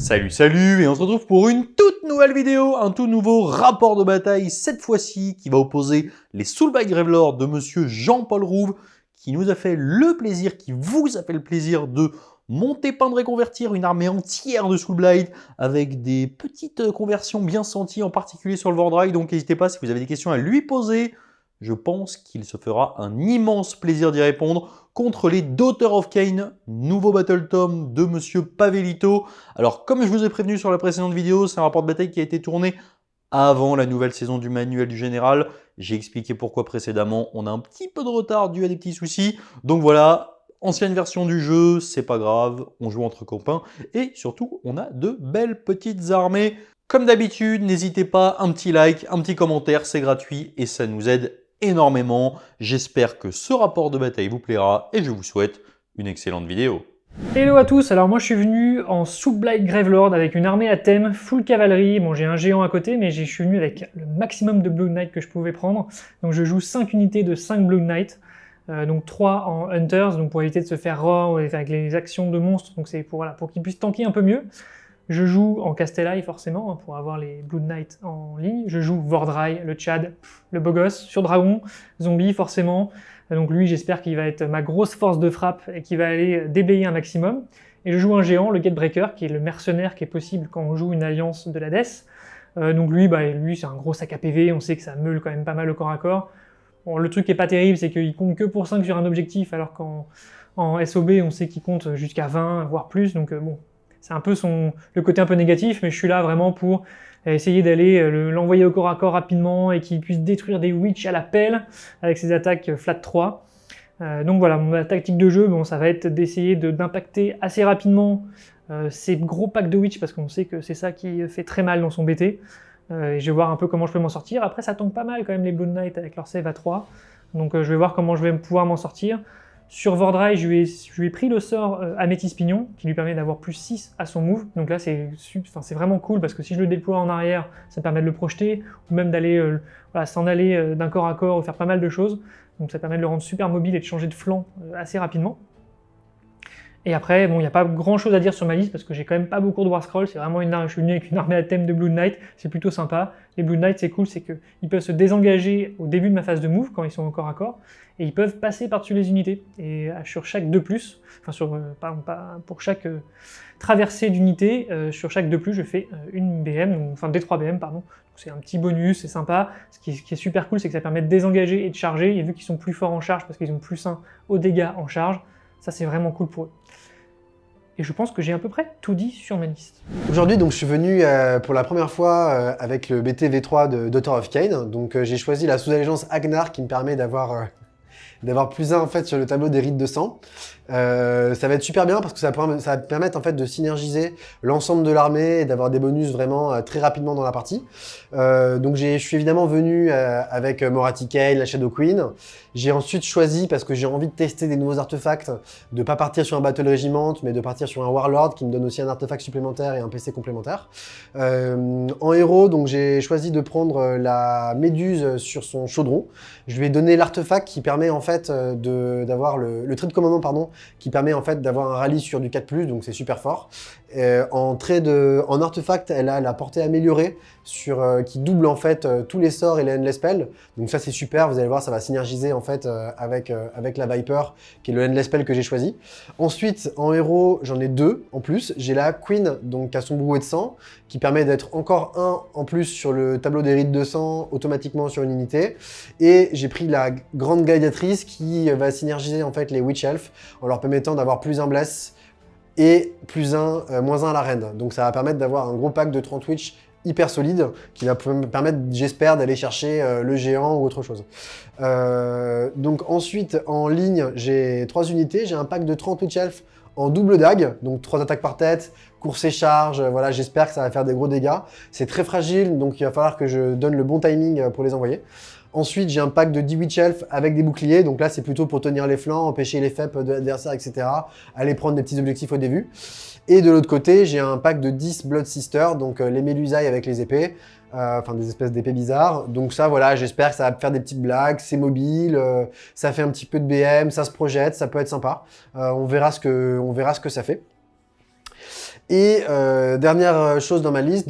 Salut, salut, et on se retrouve pour une toute nouvelle vidéo, un tout nouveau rapport de bataille, cette fois-ci qui va opposer les Soulblight Gravelords de monsieur Jean-Paul Rouve, qui nous a fait le plaisir, qui vous a fait le plaisir de monter, peindre et convertir une armée entière de Soulblight avec des petites conversions bien senties, en particulier sur le Vordrai, donc n'hésitez pas si vous avez des questions à lui poser. Je pense qu'il se fera un immense plaisir d'y répondre contre les Daughters of Khaine, nouveau Battle Tome de monsieur Pavelito. Alors, comme je vous ai prévenu sur la précédente vidéo, c'est un rapport de bataille qui a été tourné avant la nouvelle saison du manuel du général. J'ai expliqué pourquoi précédemment. On a un petit peu de retard dû à des petits soucis. Donc voilà, ancienne version du jeu, c'est pas grave, on joue entre copains. Et surtout, on a de belles petites armées. Comme d'habitude, n'hésitez pas, un petit like, un petit commentaire, c'est gratuit et ça nous aide énormément. J'espère que ce rapport de bataille vous plaira et je vous souhaite une excellente vidéo. Hello à tous, alors moi je suis venu en Soulblight Gravelord avec une armée à thème, full cavalerie, bon j'ai un géant à côté mais je suis venu avec le maximum de Blood Knight que je pouvais prendre, donc je joue 5 unités de 5 Blood Knight, donc 3 en Hunters, donc pour éviter de se faire raw avec les actions de monstres, donc c'est pour, voilà, pour qu'ils puissent tanker un peu mieux. Je joue en Castellae forcément, hein, pour avoir les Blood Knight en ligne, je joue Vordrai, le Tchad, le beau gosse, sur Dragon, Zombie forcément. Donc lui, j'espère qu'il va être ma grosse force de frappe et qu'il va aller déblayer un maximum. Et je joue un géant, le Gatebreaker, qui est le mercenaire qui est possible quand on joue une alliance de l'Hadès. Donc lui, c'est un gros sac à PV, on sait que ça meule quand même pas mal au corps à corps. Bon, le truc qui est pas terrible, c'est qu'il compte que pour 5 sur un objectif, alors qu'en SOB, on sait qu'il compte jusqu'à 20, voire plus. Donc bon, c'est un peu le côté un peu négatif, mais je suis là vraiment pour essayer d'aller l'envoyer au corps à corps rapidement et qu'il puisse détruire des witch à la pelle avec ses attaques flat 3. Donc voilà, ma tactique de jeu, bon, ça va être d'essayer d'impacter assez rapidement ces gros packs de witch parce qu'on sait que c'est ça qui fait très mal dans son BT. Et je vais voir un peu comment je peux m'en sortir. Après, ça tombe pas mal quand même les Blood Knight avec leur save à 3. Donc je vais voir comment je vais pouvoir m'en sortir. Sur Vordrai, je lui ai pris le sort Améthyste Pignon, qui lui permet d'avoir plus 6 à son move. Donc là, c'est vraiment cool, parce que si je le déploie en arrière, ça me permet de le projeter, ou même d'aller s'en aller d'un corps à corps, ou faire pas mal de choses. Donc ça permet de le rendre super mobile et de changer de flanc assez rapidement. Et après, bon, il n'y a pas grand chose à dire sur ma liste parce que j'ai quand même pas beaucoup de War Scroll, c'est vraiment je suis venu avec une armée à thème de Blood Knight, c'est plutôt sympa. Les Blood Knight, c'est cool, c'est qu'ils peuvent se désengager au début de ma phase de move quand ils sont au corps à corps, et ils peuvent passer par-dessus les unités. Et sur chaque 2+, enfin pour chaque traversée d'unité, sur chaque 2+, je fais une BM, enfin des 3 BM, pardon. C'est un petit bonus, c'est sympa. Ce qui est super cool, c'est que ça permet de désengager et de charger, et vu qu'ils sont plus forts en charge parce qu'ils ont +1 aux dégâts en charge, ça c'est vraiment cool pour eux. Et je pense que j'ai à peu près tout dit sur ma liste. Aujourd'hui, donc, je suis venu pour la première fois avec le BT V3 de Daughters of Khaine. Donc, j'ai choisi la sous-allégeance Agnar qui me permet d'avoir +1 en fait sur le tableau des rites de sang. Ça va être super bien parce que ça va permettre en fait de synergiser l'ensemble de l'armée et d'avoir des bonus vraiment très rapidement dans la partie. Donc je suis évidemment venu avec Morathi Khaine, la Shadow Queen. J'ai ensuite choisi, parce que j'ai envie de tester des nouveaux artefacts, de pas partir sur un Battle Regiment, mais de partir sur un Warlord qui me donne aussi un artefact supplémentaire et un PC complémentaire. En héros, donc j'ai choisi de prendre la Méduse sur son chaudron. Je lui ai donné l'artefact qui permet en fait d'avoir le trait de commandement, pardon, qui permet en fait d'avoir un rallye sur du 4+, donc c'est super fort. En artefact, elle a la portée améliorée qui double en fait tous les sorts et les Endless Spell. Donc ça c'est super, vous allez voir, ça va synergiser en fait avec la Viper, qui est le Endless Spell que j'ai choisi. Ensuite, en héros, j'en ai 2 en plus. J'ai la Queen, donc qui a son brouet de sang, qui permet d'être encore 1 en plus sur le tableau des rites de sang, automatiquement sur une unité. Et j'ai pris la Grande Gladiatrice qui va synergiser en fait les Witch Elf, en leur permettant d'avoir +1 bless et +1, -1 à la reine. Donc ça va permettre d'avoir un gros pack de 30 Witch hyper solide, qui va me permettre, j'espère, d'aller chercher le géant ou autre chose. Donc ensuite, en ligne, j'ai 3 unités. J'ai un pack de 30 Witch Elf en double dague, donc 3 attaques par tête, course et charge, voilà, j'espère que ça va faire des gros dégâts. C'est très fragile, donc il va falloir que je donne le bon timing pour les envoyer. Ensuite, j'ai un pack de 10 Witch Elf avec des boucliers, donc là c'est plutôt pour tenir les flancs, empêcher les FEP de l'adversaire, etc. Aller prendre des petits objectifs au début. Et de l'autre côté, j'ai un pack de 10 Blood Sisters, donc les Mélusailles avec les épées, enfin des espèces d'épées bizarres. Donc ça, voilà, j'espère que ça va faire des petites blagues, c'est mobile, ça fait un petit peu de BM, ça se projette, ça peut être sympa. On verra ce que ça fait. Et dernière chose dans ma liste,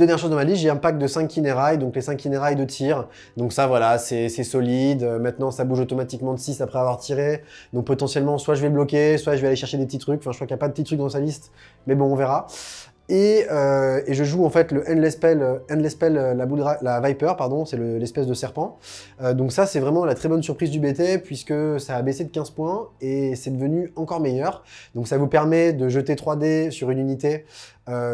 j'ai un pack de 5 Kinerai, donc les 5 Kinerai de tir. Donc ça voilà, c'est solide. Maintenant ça bouge automatiquement de 6 après avoir tiré. Donc potentiellement soit je vais bloquer, soit je vais aller chercher des petits trucs. Enfin je crois qu'il n'y a pas de petits trucs dans sa liste, mais bon on verra. Et je joue en fait le Endless Spell, la Viper, pardon, c'est l'espèce de serpent. Donc ça, c'est vraiment la très bonne surprise du BT, puisque ça a baissé de 15 points et c'est devenu encore meilleur. Donc ça vous permet de jeter 3 dés sur une unité.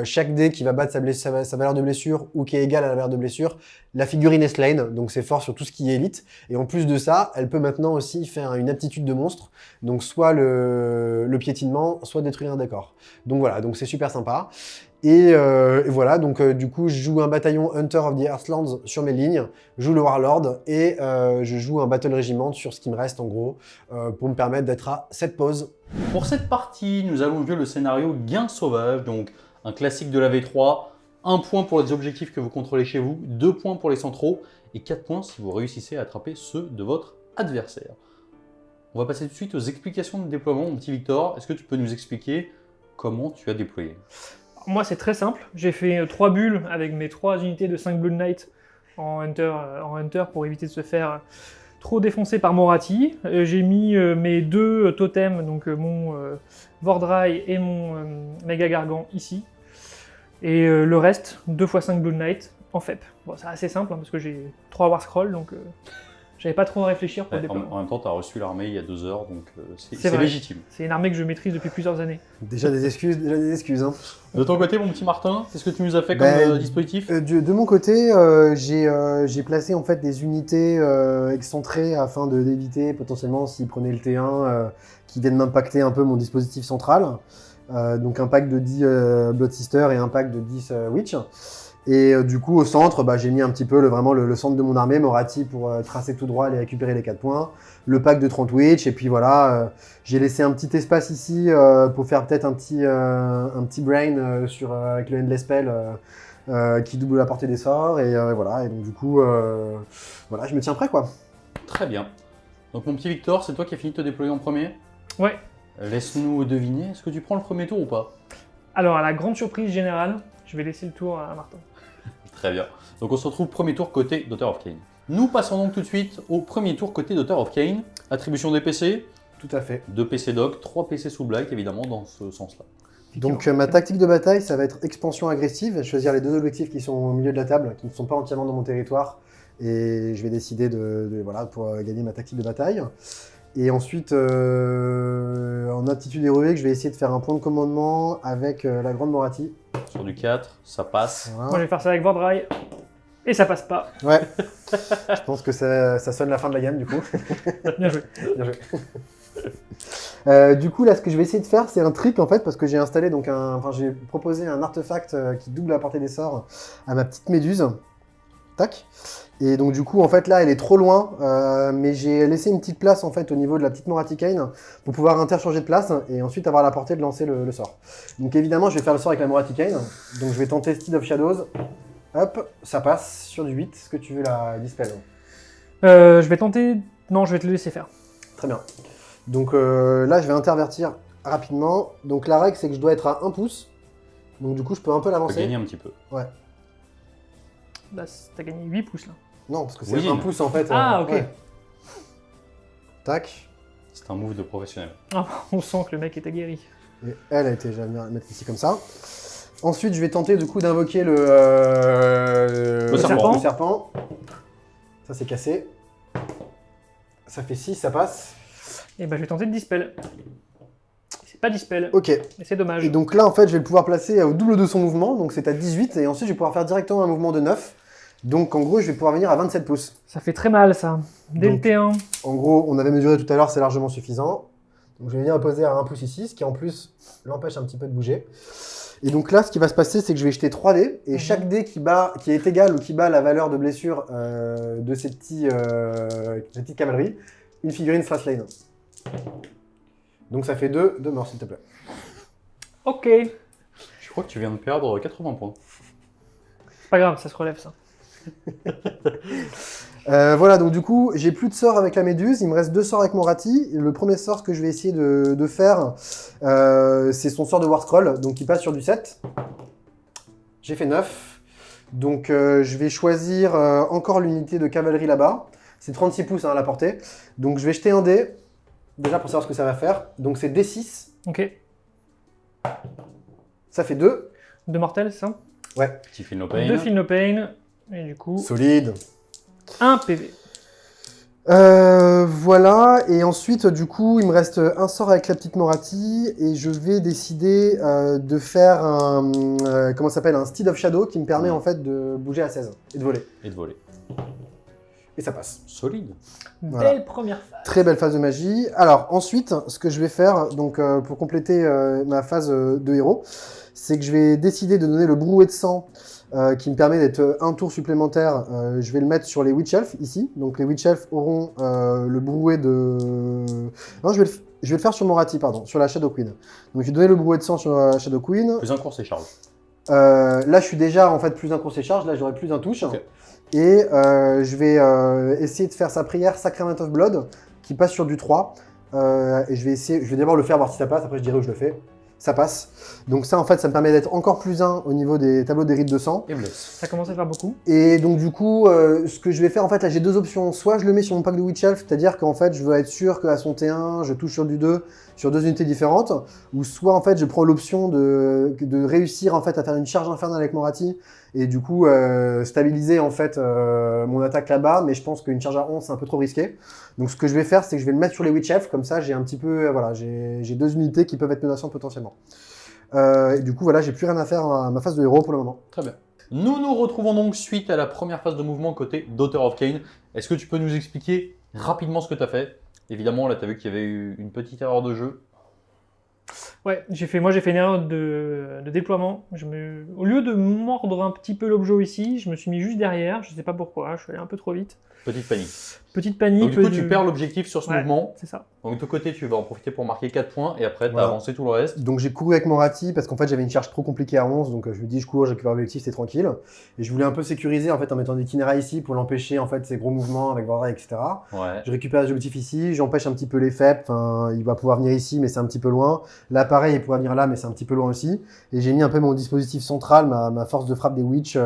Chaque dé qui va battre sa valeur de blessure ou qui est égale à la valeur de blessure, la figurine est slain, donc c'est fort sur tout ce qui est élite. Et en plus de ça, elle peut maintenant aussi faire une aptitude de monstre, donc soit le piétinement, soit détruire un décor. Donc voilà, donc c'est super sympa. Et voilà, donc du coup, je joue un bataillon Hunter of the Earthlands sur mes lignes, je joue le Warlord et je joue un Battle Regiment sur ce qui me reste en gros, pour me permettre d'être à 7 pauses. Pour cette partie, nous allons jouer le scénario Gain Sauvage, donc un classique de la V3, 1 point pour les objectifs que vous contrôlez chez vous, 2 points pour les centraux et 4 points si vous réussissez à attraper ceux de votre adversaire. On va passer tout de suite aux explications de déploiement. Mon petit Victor, est-ce que tu peux nous expliquer comment tu as déployé? Moi, c'est très simple. J'ai fait 3 bulles avec mes 3 unités de 5 Blood Knight en Hunter pour éviter de se faire trop défoncer par Moratti. J'ai mis mes 2 totems, donc mon Vordrai et mon Méga Gargant ici. Et le reste, 2 x 5 Blood Knight en FEP. Bon, c'est assez simple, hein, parce que j'ai 3 War Scroll, donc j'avais pas trop à réfléchir pour le déploiement. En même temps, tu as reçu l'armée il y a 2 heures, donc C'est c'est légitime. C'est une armée que je maîtrise depuis plusieurs années. Déjà des excuses. Hein. De ton côté, mon petit Martin, qu'est-ce que tu nous as fait comme dispositif? De mon côté, j'ai placé en fait des unités excentrées afin d'éviter potentiellement s'ils prenaient le T1 qui viennent m'impacter un peu mon dispositif central. Donc un pack de 10 Blood Sister et un pack de 10 Witch. Et du coup au centre, j'ai mis un petit peu vraiment le centre de mon armée, Moratti pour tracer tout droit et récupérer les 4 points. Le pack de 30 Witch et puis voilà, j'ai laissé un petit espace ici pour faire peut-être un petit brain avec le Endless Spell qui double la portée des sorts et voilà. Et donc du coup, voilà, je me tiens prêt quoi. Très bien. Donc mon petit Victor, c'est toi qui as fini de te déployer en premier? Ouais. Laisse-nous deviner, est-ce que tu prends le premier tour ou pas? Alors à la grande surprise générale, je vais laisser le tour à Martin. Très bien. Donc on se retrouve premier tour côté Daughter of Cain. Nous passons donc tout de suite au premier tour côté Daughter of Cain. Attribution des PC. Tout à fait. 2 PC Doc, 3 PC Soul Black, évidemment, dans ce sens-là. Donc ma tactique de bataille, ça va être expansion agressive, choisir les 2 objectifs qui sont au milieu de la table, qui ne sont pas entièrement dans mon territoire, et je vais décider voilà, pour gagner ma tactique de bataille. Et ensuite, en aptitude héroïque, je vais essayer de faire un point de commandement avec la grande Moratti. Sur du 4, ça passe. Voilà. Moi je vais faire ça avec Vordrai, et ça passe pas. Ouais, je pense que ça sonne la fin de la gamme du coup. Bien joué. Bien joué. Du coup, là, ce que je vais essayer de faire, c'est un trick en fait, parce que j'ai installé donc j'ai proposé un artefact qui double la portée des sorts à ma petite méduse. Tac. Et donc du coup, en fait, là, elle est trop loin, mais j'ai laissé une petite place en fait au niveau de la petite Moratti Cain pour pouvoir interchanger de place et ensuite avoir la portée de lancer le sort. Donc évidemment, je vais faire le sort avec la Moratti Cain. Donc je vais tenter Steed of Shadows. Hop, ça passe sur du 8. Est-ce que tu veux la dispel? Je vais tenter... Non, je vais te le laisser faire. Très bien. Donc là, je vais intervertir rapidement. Donc la règle, c'est que je dois être à 1 pouce. Donc du coup, je peux un peu Tu peux l'avancer. gagner un petit peu. Ouais. Là, t'as gagné 8 pouces là. Non, parce que c'est Oui. 1 pouce en fait. Ah, ok. Ouais. Tac. C'est un move de professionnel. Ah, on sent que le mec est aguerri. Et elle a été, je vais venir la mettre ici comme ça. Ensuite, je vais tenter du coup d'invoquer le serpent. serpent. Ça, c'est cassé. Ça fait 6, ça passe. Et bah je vais tenter de dispel. C'est pas dispel, Ok. et c'est dommage. Et donc là, en fait, je vais le pouvoir placer au double de son mouvement. Donc c'est à 18. Et ensuite, je vais pouvoir faire directement un mouvement de 9. Donc en gros, je vais pouvoir venir à 27 pouces. Ça fait très mal ça. Dès Donc, le T1. En gros, on avait mesuré tout à l'heure, c'est largement suffisant. Donc je vais venir poser à 1 pouce ici, ce qui en plus l'empêche un petit peu de bouger. Et donc là, ce qui va se passer, c'est que je vais jeter 3 dés, et chaque dé qui est égal ou qui bat la valeur de blessure de cette petite cavalerie, une figurine sera slain. Donc ça fait 2 morts, s'il te plaît. Ok. Je crois que tu viens de perdre 80 points. Pas grave, ça se relève ça. Voilà, donc du coup, j'ai plus de sorts avec la méduse, il me reste 2 sorts avec Moratti. Le premier sort que je vais essayer de faire, c'est son sort de War Scroll, donc il passe sur du 7. J'ai fait 9. Donc je vais choisir encore l'unité de cavalerie là-bas. C'est 36 pouces hein, à la portée. Donc je vais jeter un dé, déjà pour savoir ce que ça va faire. Donc c'est D6, Ok. ça fait 2. 2 mortels, c'est ça? Ouais, Petit feel no pain. 2 feel no pain. Et du coup, solide. 1 PV. Voilà, et ensuite, du coup, il me reste un sort avec la petite Moratti, et je vais décider de faire un, comment ça s'appelle, un Steed of Shadow qui me permet en fait de bouger à 16 et de voler. Et de voler. Et ça passe. Solide. Voilà. Belle première phase. Très belle phase de magie. Alors ensuite, ce que je vais faire, donc pour compléter ma phase de héros, c'est que je vais décider de donner le brouet de sang qui me permet d'être un tour supplémentaire. Je vais le mettre sur les Witch Elves ici. Donc les Witch Elves auront le brouet de... Non, je vais le faire sur Moratti, pardon, sur la Shadow Queen. Donc je vais donner le brouet de sang sur la Shadow Queen. Plus un cours, c'est Charles. Là, je suis déjà en fait plus un course et charge. Là, j'aurai plus un touche. Ok. Et je vais essayer de faire sa prière Sacrament of Blood qui passe sur du 3. Et je vais d'abord le faire, voir si ça passe. Après, je dirai où je le fais. Ça passe. Donc ça, en fait, ça me permet d'être encore plus 1 au niveau des tableaux des rites de sang. Et bless. Ça commence à faire beaucoup. Et donc du coup, ce que je vais faire, en fait, là, j'ai 2 options. Soit je le mets sur mon pack de Witch Elf, c'est-à-dire qu'en fait, je veux être sûr qu'à son T1, je touche sur du 2, sur 2 unités différentes. Ou soit, en fait, je prends l'option de réussir, en fait, à faire une charge infernale avec Moratti. Et du coup, stabiliser, en fait, mon attaque là-bas. Mais je pense qu'une charge à 11, c'est un peu trop risqué. Donc ce que je vais faire, c'est que je vais le mettre sur les Witch Elf. Comme ça, j'ai un petit peu, voilà, j'ai 2 unités qui peuvent être menaçantes potentiellement. Et du coup, voilà, j'ai plus rien à faire à ma phase de héros pour le moment. Très bien. Nous nous retrouvons donc suite à la première phase de mouvement côté Daughter of Cain. Est-ce que tu peux nous expliquer rapidement ce que tu as fait? Évidemment, là, tu as vu qu'il y avait eu une petite erreur de jeu. Ouais, j'ai fait une erreur de déploiement. Au lieu de mordre un petit peu l'objet ici, je me suis mis juste derrière. Je sais pas pourquoi, je suis allé un peu trop vite. Petite panique. Petite panique. Donc du coup, tu perds l'objectif sur ce Ouais. mouvement. C'est ça. Donc de ton côté, tu vas en profiter pour marquer 4 points et après, tu as Voilà. avancé tout le reste. Donc j'ai couru avec Moratti parce qu'en fait j'avais une charge trop compliquée à 11, donc je me dis je cours, je récupère l'objectif, c'est tranquille. Et je voulais un peu sécuriser en fait en mettant des itinéraires ici pour l'empêcher en fait ces gros mouvements avec Vardra, etc. Ouais. Je récupère l'objectif ici, j'empêche un petit peu les faibles, enfin il va pouvoir venir ici mais c'est un petit peu loin. Là pareil, il pourra venir là mais c'est un petit peu loin aussi. Et j'ai mis un peu mon dispositif central, ma force de frappe des Witch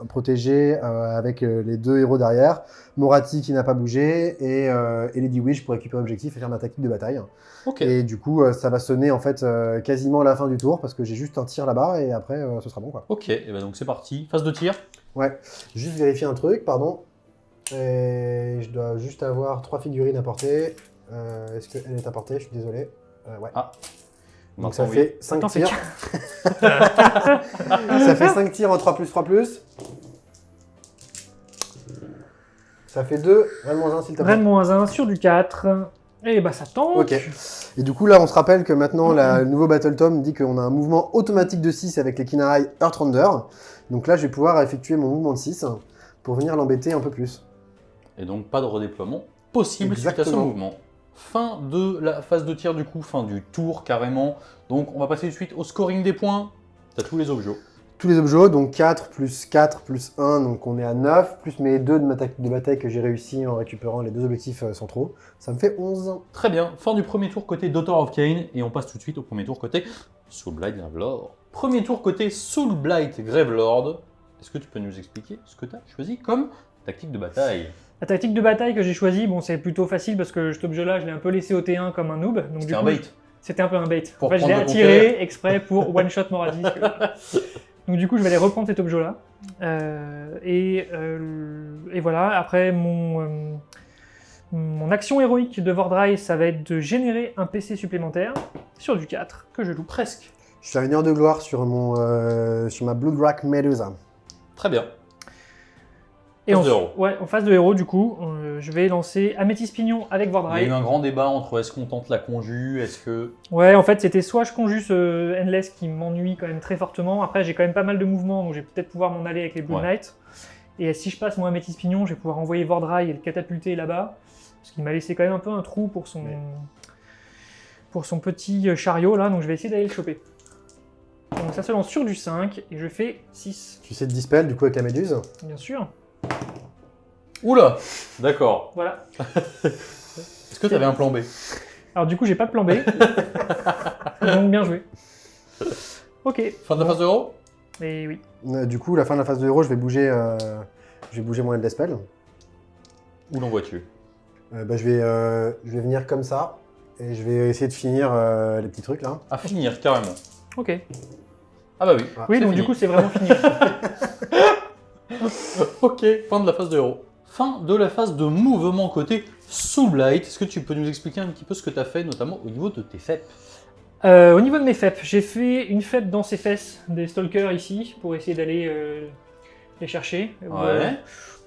protégée avec les 2 héros derrière. Moratti qui n'a pas bougé et Lady Witch pour récupérer l'objectif et faire ma tactique de bataille. Ok. Et du coup, ça va sonner en fait quasiment à la fin du tour parce que j'ai juste un tir là-bas et après ce sera bon quoi. Ok, et ben donc c'est parti. Phase de tir. Ouais, juste vérifier un truc, pardon. Et je dois juste avoir 3 figurines à porter. Est-ce qu'elle est à portée? Je suis désolé. Ouais. Ah. Donc ça Maintenant, fait 5 Attends, tirs. Ça fait 5 tirs en 3+3+. Ça fait 2. Rennes-1 s'il te plaît. Rennes-1 sur du 4. Et bah ça tank. Ok. Et du coup, là, on se rappelle que maintenant, le nouveau Battle Tome dit qu'on a un mouvement automatique de 6 avec les Kinarai Earthrender. Donc là, je vais pouvoir effectuer mon mouvement de 6 pour venir l'embêter un peu plus. Et donc pas de redéploiement possible suite à ce Exactement. mouvement. Fin de la phase de tir du coup, fin du tour carrément. Donc on va passer tout de suite au scoring des points. T'as tous les objets. Tous les objets, donc 4 plus 4 plus 1, donc on est à 9, plus mes 2 de ma tactique de bataille que j'ai réussi en récupérant les 2 objectifs centraux. Ça me fait 11. Très bien, fin du premier tour côté Daughter of Cain, et on passe tout de suite au premier tour côté Soulblight Gravelord. Premier tour côté Soulblight Gravelord. Est-ce que tu peux nous expliquer ce que tu as choisi comme tactique de bataille? La tactique de bataille que j'ai choisie, bon, c'est plutôt facile parce que cet objet-là, je l'ai un peu laissé au T1 comme un noob. Donc, C'était un bait. C'était un peu un bait. Pour En fait, je l'ai prendre le attiré exprès pour one-shot Moradis. Donc du coup, je vais aller reprendre cet objet-là. Et voilà, après, mon action héroïque de Vordrai, ça va être de générer un PC supplémentaire sur du 4, que je loue presque. Je fais une heure de gloire sur, sur ma Bloodwrack Medusa. Très bien. Et Phase de héros. Ouais, en phase de héros, du coup, je vais lancer Améthyste Pignon avec Il y a Vordrai. eu un grand débat entre est-ce qu'on tente la conjue, est-ce que... Ouais, en fait, c'était soit je conjure ce Endless qui m'ennuie quand même très fortement. Après, j'ai quand même pas mal de mouvements, donc je vais peut-être pouvoir m'en aller avec les Blue Ouais. Knight. Et si je passe mon Améthyste Pignon, je vais pouvoir envoyer Vordrai et le catapulter là-bas. Parce qu'il m'a laissé quand même un peu un trou pour son petit chariot là, donc je vais essayer d'aller le choper. Donc ça se lance sur du 5 et je fais 6, Tu sais de dispel du coup avec la méduse. bien sûr. Oula, d'accord. Voilà. Est-ce que tu avais un plan B? Alors du coup, j'ai pas de plan B. Donc bien joué. Ok. Fin de la phase de héros? Et oui. Du coup, la fin de la phase de héros, je vais bouger mon Eldespell. Où l'envoies-tu? Je vais venir comme ça. Et je vais essayer de finir les petits trucs là. À finir, carrément. Ok. Ah bah oui. Ah, Oui, c'est donc fini. du coup, c'est vraiment fini. Ok, fin de la phase de héros. Fin de la phase de mouvement côté Soul Blight. Est-ce que tu peux nous expliquer un petit peu ce que tu as fait, notamment au niveau de tes FEP? Au niveau de mes FEP, j'ai fait une FEP dans ces fesses des stalkers ici pour essayer d'aller les chercher. Ouais.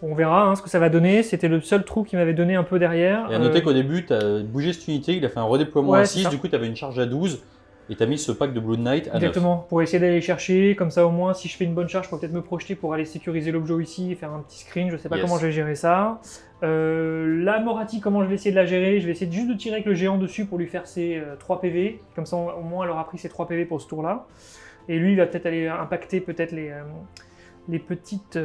On verra hein, ce que ça va donner. C'était le seul trou qui m'avait donné un peu derrière. Et à noter qu'au début, tu as bougé cette unité, il a fait un redéploiement Ouais, à c'est 6, ça. du coup tu avais une charge à 12, et tu as mis ce pack de Blood Knight à 9. Exactement, pour essayer d'aller les chercher. Comme ça, au moins, si je fais une bonne charge, je pourrais peut-être me projeter pour aller sécuriser l'objet ici et faire un petit screen. Je sais pas Yes. comment je vais gérer ça. La Morati, comment je vais essayer de la gérer? Je vais essayer juste de tirer avec le géant dessus pour lui faire ses 3 PV. Comme ça, au moins, elle aura pris ses 3 PV pour ce tour-là. Et lui, il va peut-être aller impacter peut-être les petites...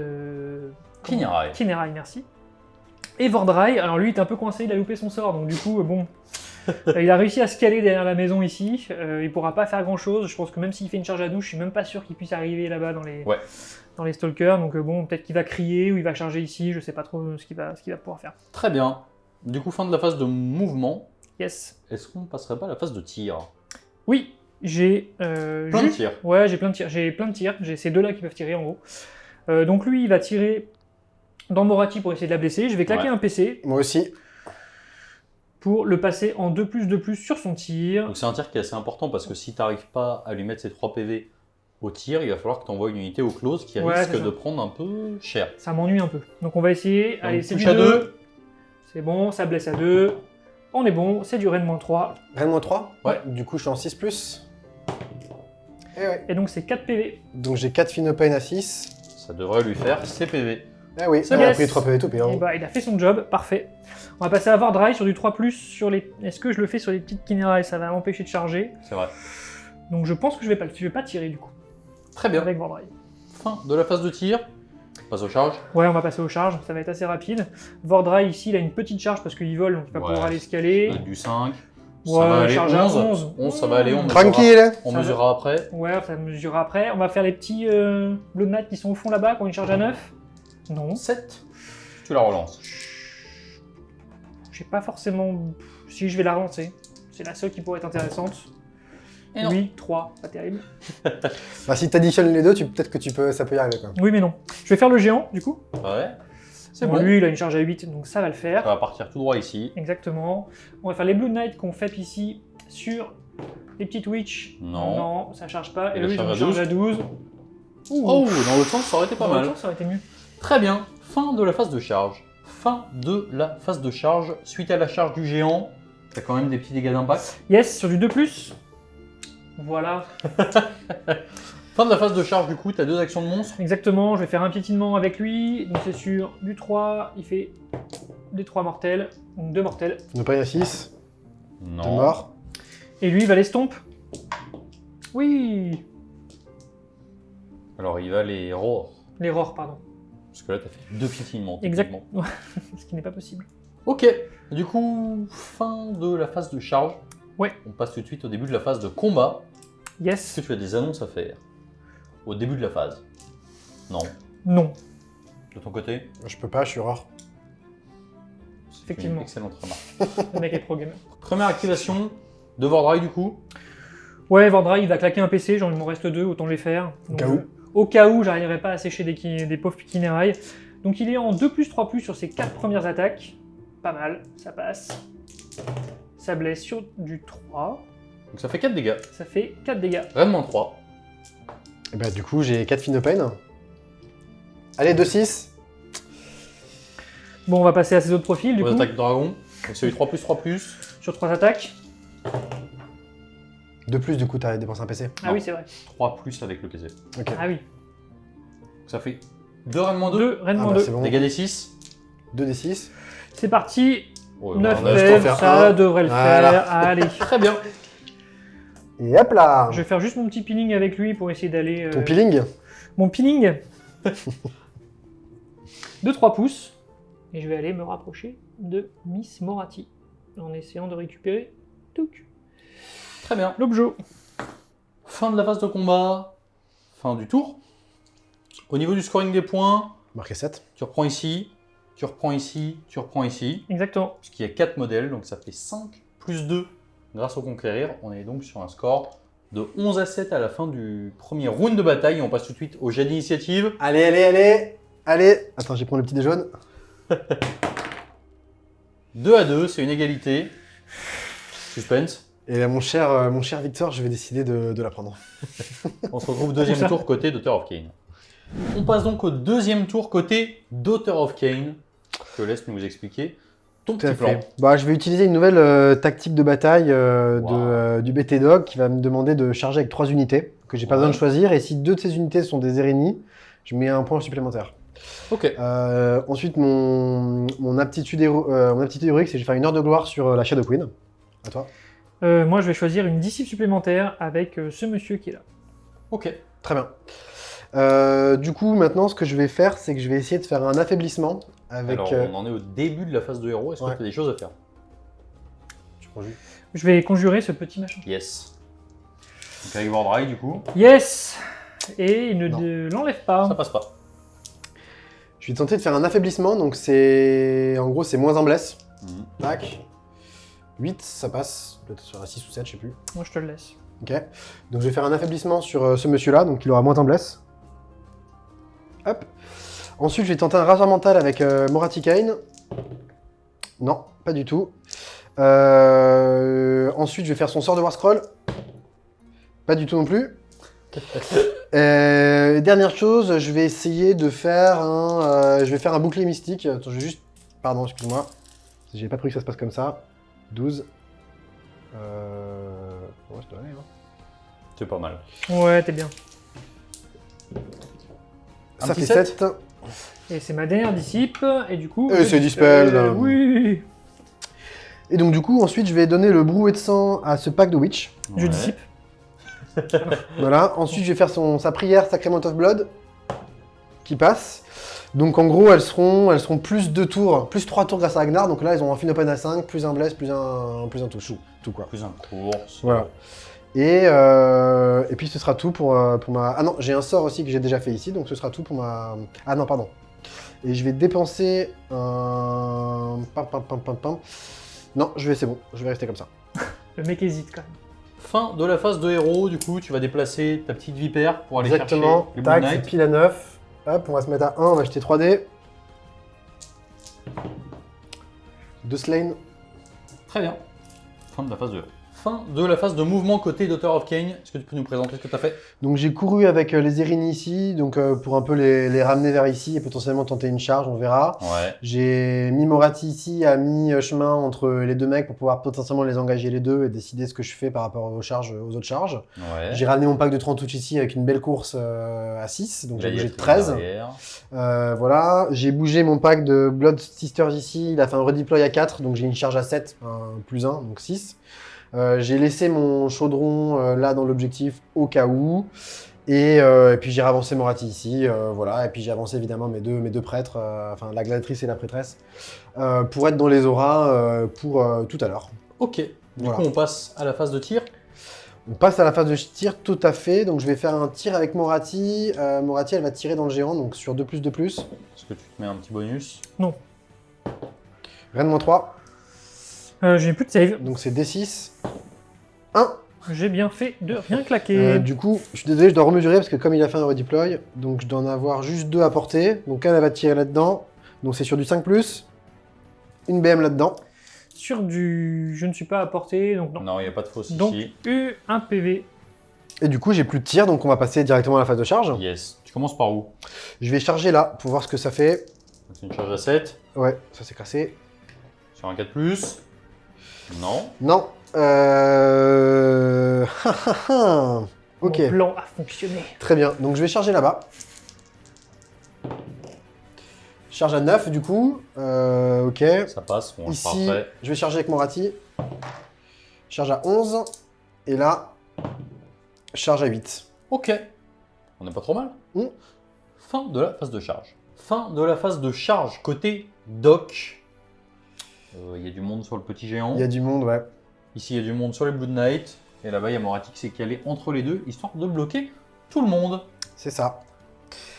Kinerai. Kinerai, merci. Et Vordrai, alors lui, il est un peu coincé, il a loupé son sort. Donc du coup, bon... il a réussi à se caler derrière la maison ici. Il pourra pas faire grand-chose. Je pense que même s'il fait une charge à douche, je suis même pas sûr qu'il puisse arriver là-bas dans les... Ouais. Dans les stalkers, donc bon, peut-être qu'il va crier ou il va charger ici, je sais pas trop ce qu'il va pouvoir faire. Très bien. Du coup, fin de la phase de mouvement. Yes. Est-ce qu'on passerait pas à la phase de tir? Oui, j'ai... Plein de tirs. Ouais, j'ai plein de tirs. J'ai plein de tirs. J'ai ces deux-là qui peuvent tirer, en gros. Donc lui, il va tirer dans Morati pour essayer de la blesser. Je vais claquer Ouais. un PC Moi aussi. pour le passer en 2+2+, sur son tir. Donc c'est un tir qui est assez important parce que si tu n'arrives pas à lui mettre ses 3 PV au tir, il va falloir que tu envoies une unité au close qui Ouais, risque c'est ça. de prendre un peu cher. Ça m'ennuie un peu. Donc on va essayer. Donc, Allez, c'est touche du à 2. deux. C'est bon, ça blesse à 2. On est bon, c'est du Ren-3. Rennes 3. Ouais. Du coup, je suis en 6+. Et ouais. Et donc c'est 4 PV. Donc j'ai 4 Phenopain à 6. Ça devrait lui faire ses PV. Ah oui, C'est on a yes. pris 3 PV tout Et payant. bah, il a fait son job, parfait. On va passer à Vordrai sur du 3+, sur les... Est-ce que je le fais sur les petites Kinerai? Ça va m'empêcher de charger. C'est vrai. Donc je pense que je vais pas tirer du coup, Très bien. avec Vordrai. Fin de la phase de tir. On passe aux charges. Ouais, on va passer aux charges, ça va être assez rapide. Vordrai ici, il a une petite charge parce qu'il vole, donc il va Ouais. pouvoir aller escaler. Du 5. Ouais, ça va aller charge à 11. 11, ça va aller. On Tranquille. mesurera- On Ça mesurera après. Ouais, ça mesurera après. On va faire les petits Blood Knight qui sont au fond là-bas, qui ont une charge à 9. Non. 7. Tu la relances. J'ai pas forcément... Si, je vais la relancer. C'est la seule qui pourrait être intéressante. Et non. Oui, 3, pas terrible. Bah, si t'additionnes les deux, peut-être que ça peut y arriver quoi. Oui, mais non. Je vais faire le géant, du coup. Ouais. C'est Bon, bon. lui, il a une charge à 8, donc ça va le Ça faire. va partir tout droit ici. Exactement. On va faire les Blue Knight qu'on fait ici sur les petites witch. Non. Non, ça charge pas. Et Et la eux, ils ont charge une à charge à 12. Ouh. Oh, dans l'autre sens, ça aurait été pas Dans mal. l'autre sens, ça aurait été mieux. Très bien. Fin de la phase de charge. Fin de la phase de charge. Suite à la charge du géant, t'as quand même des petits dégâts d'impact. Yes, sur du 2+. Voilà. Fin de la phase de charge, du coup, t'as 2 actions de monstre. Exactement, je vais faire un piétinement avec lui. Donc c'est sur du 3, il fait des 3 mortels. Donc 2 mortels. Phenopain à 6. Non. 2 morts. Et lui, il va les stomp. Oui. Alors, il va les roar. Les roars, pardon. Parce que là, t'as fait 2 piétinements. Exact. techniquement. Ce qui n'est pas possible. Ok. Du coup, fin de la phase de charge. Ouais. On passe tout de suite au début de la phase de combat. Est-ce Yes. que tu as des annonces à faire au début de la phase? Non. Non. De ton côté? Je peux pas, je suis rare. C'est Effectivement. une excellente remarque. Le mec est pro gamer. Première activation de Vordrai, du coup. Ouais, Vordrai, il va claquer un PC, genre il m'en reste 2, autant les faire. Au cas où. Au cas où, j'arriverai pas à sécher des pauvres Kinerai. Donc il est en 2+3+ sur ses 4 premières attaques. Pas mal, ça passe. Ça blesse sur du 3. Donc ça fait 4 dégâts. Ça fait 4 dégâts. Vraiment 3. Et bah, du coup, j'ai 4 Phenopain. Allez, 2-6. Bon, on va passer à ses autres profils, du Pour coup. l'attaque dragon. Donc c'est eu 3+3+. Sur 3 attaques. 2 plus, du coup, t'as dépensé un PC. Ah Non. oui, c'est vrai. 3 plus avec le PC. Donc Ok. Ah oui. ça fait 2 Rennes-2. 2, Ah Rennes bah, 2. c'est bon. Dégâts des 6. 2d6. C'est parti. Ouais, 9 bah, je t'en PV, fais ça un. devrait le Voilà. faire. Allez. Très bien. Et hop là. Je vais faire juste mon petit peeling avec lui pour essayer d'aller... Ton peeling. Mon peeling. De 3 pouces. Et je vais aller me rapprocher de Miss Moratti en essayant de récupérer Très bien. l'objet. Fin de la phase de combat. Fin du tour. Au niveau du scoring des points, Marqué 7. tu reprends ici, tu reprends ici, tu reprends ici. Exactement. Puisqu'il y a 4 modèles, donc ça fait 5 plus 2 grâce au conquérir. On est donc sur un score de 11 à 7 à la fin du premier round de bataille. Et on passe tout de suite au jet d'initiative. Allez, allez, allez. Allez. Attends, j'ai pris le petit dé jaune. 2 à 2, c'est une égalité. Suspense. Et là, mon cher Victor, je vais décider de la prendre. On se retrouve deuxième Où ça tour côté Daughter of Cain. On passe donc au deuxième tour côté Daughter of Cain. Je te laisse nous expliquer ton Tout à petit plan. fait. Bah, je vais utiliser une nouvelle tactique de bataille Wow. du BT Dog qui va me demander de charger avec 3 unités que j'ai pas besoin de choisir. Et si 2 de ces unités sont des Erénies, je mets un point supplémentaire. Ok. Ensuite, mon aptitude héroïque, c'est que je vais faire une heure de gloire sur la Shadow Queen. À toi. Moi, je vais choisir une disciple supplémentaire avec ce monsieur qui est là. Ok. Très bien. Du coup, maintenant, ce que je vais faire, c'est que je vais essayer de faire un affaiblissement avec... Alors, on en est au début de la phase de héros. Est-ce que Ouais. tu as des choses à faire? Tu prends juste. Je vais conjurer ce petit machin. Yes. Donc avec Wardry, du coup, Yes. Et il ne Non. l'enlève pas. ça passe pas. Je vais tenter de faire un affaiblissement, donc c'est... En gros, c'est moins un bless. Mhm. Tac. 8, ça passe. Peut-être sur la 6 ou 7, je sais plus. Moi, je te le laisse. Ok. Donc je vais faire un affaiblissement sur ce monsieur-là, donc il aura moins un bless. Hop. Ensuite, je vais tenter un raseur mental avec Moratti Cain. Non, pas du tout. Ensuite, je vais faire son sort de War Scroll. Pas du tout non plus. Dernière chose, je vais essayer de faire un bouclier mystique. Attends, je vais juste... Pardon, excuse-moi. J'ai pas prévu que ça se passe comme ça. 12. Ouais, ça doit aller, hein. C'est pas mal. Ouais, t'es bien. Un Ça petit fait 7. Et c'est ma dernière disciple, et du coup... Et je c'est dispel. Oui. Et donc du coup, ensuite, je vais donner le brouet de sang à ce pack de Witch. Je Ouais. dissipe. Voilà. Ensuite, je vais faire sa prière Sacrament of Blood qui passe. Donc en gros, elles seront plus 2 tours, plus 3 tours grâce à Agnar. Donc là, elles ont un fin open à 5, plus un bless, plus un touch. Tout quoi. Plus un course. Voilà. Et puis ce sera tout pour ma... Ah non, j'ai un sort aussi que j'ai déjà fait ici, donc ce sera tout pour ma... Ah non, pardon. Et je vais dépenser un... Non, c'est bon, je vais rester comme ça. Le mec hésite quand même. Fin de la phase de héros, du coup, tu vas déplacer ta petite vipère pour aller Exactement, chercher les Blue tac, c'est Knight. pile à 9. Hop, on va se mettre à 1, on va acheter 3 dés. 2 slain. Très bien. Fin de la phase de héros. Fin de la phase de mouvement côté Daughter of Cain. Est-ce que tu peux nous présenter ce que tu as fait? Donc j'ai couru avec les Erini ici, donc pour un peu les ramener vers ici et potentiellement tenter une charge, on verra. Ouais. J'ai mis Moratti ici à mi-chemin entre les deux mecs pour pouvoir potentiellement les engager les deux et décider ce que je fais par rapport aux autres charges. Ouais. J'ai ramené mon pack de 30 touches ici avec une belle course à 6, donc j'ai Là, il y a bougé de tout 13. derrière. Voilà, j'ai bougé mon pack de Blood Sisters ici, il a fait un redeploy à 4, donc j'ai une charge à 7, plus 1, donc 6. J'ai laissé mon chaudron là dans l'objectif au cas où. Et puis j'ai avancé Moratti ici, voilà. Et puis j'ai avancé évidemment mes deux prêtres, enfin la gladiatrice et la prêtresse, pour être dans les auras pour tout à l'heure. Ok. Du Voilà. coup, on passe à la phase de tir. On passe à la phase de tir, tout à fait. Donc je vais faire un tir avec Moratti. Moratti, elle va tirer dans le géant, donc sur 2+2+. Est-ce que tu te mets un petit bonus? Non. Rennes -3, J'ai plus de save. donc c'est D6. 1. J'ai bien fait de rien claquer. Du coup, je suis désolé, je dois remesurer parce que comme il a fait un redeploy, donc je dois en avoir juste 2 à porter. Donc elle va tirer là-dedans. Donc c'est sur du 5+. Une BM là-dedans. Sur du... Je ne suis pas à portée, donc non. Non, il n'y a pas de fausse Donc, ici. un PV. Et du coup, j'ai plus de tir, donc on va passer directement à la phase de charge. Yes. Tu commences par où? Je vais charger là pour voir ce que ça fait. C'est une charge à 7. Ouais, ça s'est cassé. Sur un 4+. Non. Non. Ok, Mon plan a fonctionné. très bien. Donc je vais charger là-bas. Charge à 9 du coup. Ok. Ça passe. Bon, c'est Ici, parfait. je vais charger avec Moratti. Charge à 11. Et là, charge à 8. Ok. On n'est pas trop mal. Mm. Fin de la phase de charge. Fin de la phase de charge côté Doc. Il y a du monde sur le petit géant. Il y a du monde, ouais. Ici, il y a du monde sur les Blood Knight. Et là-bas, il y a Moratti qui s'est calé entre les deux, histoire de bloquer tout le monde. C'est ça.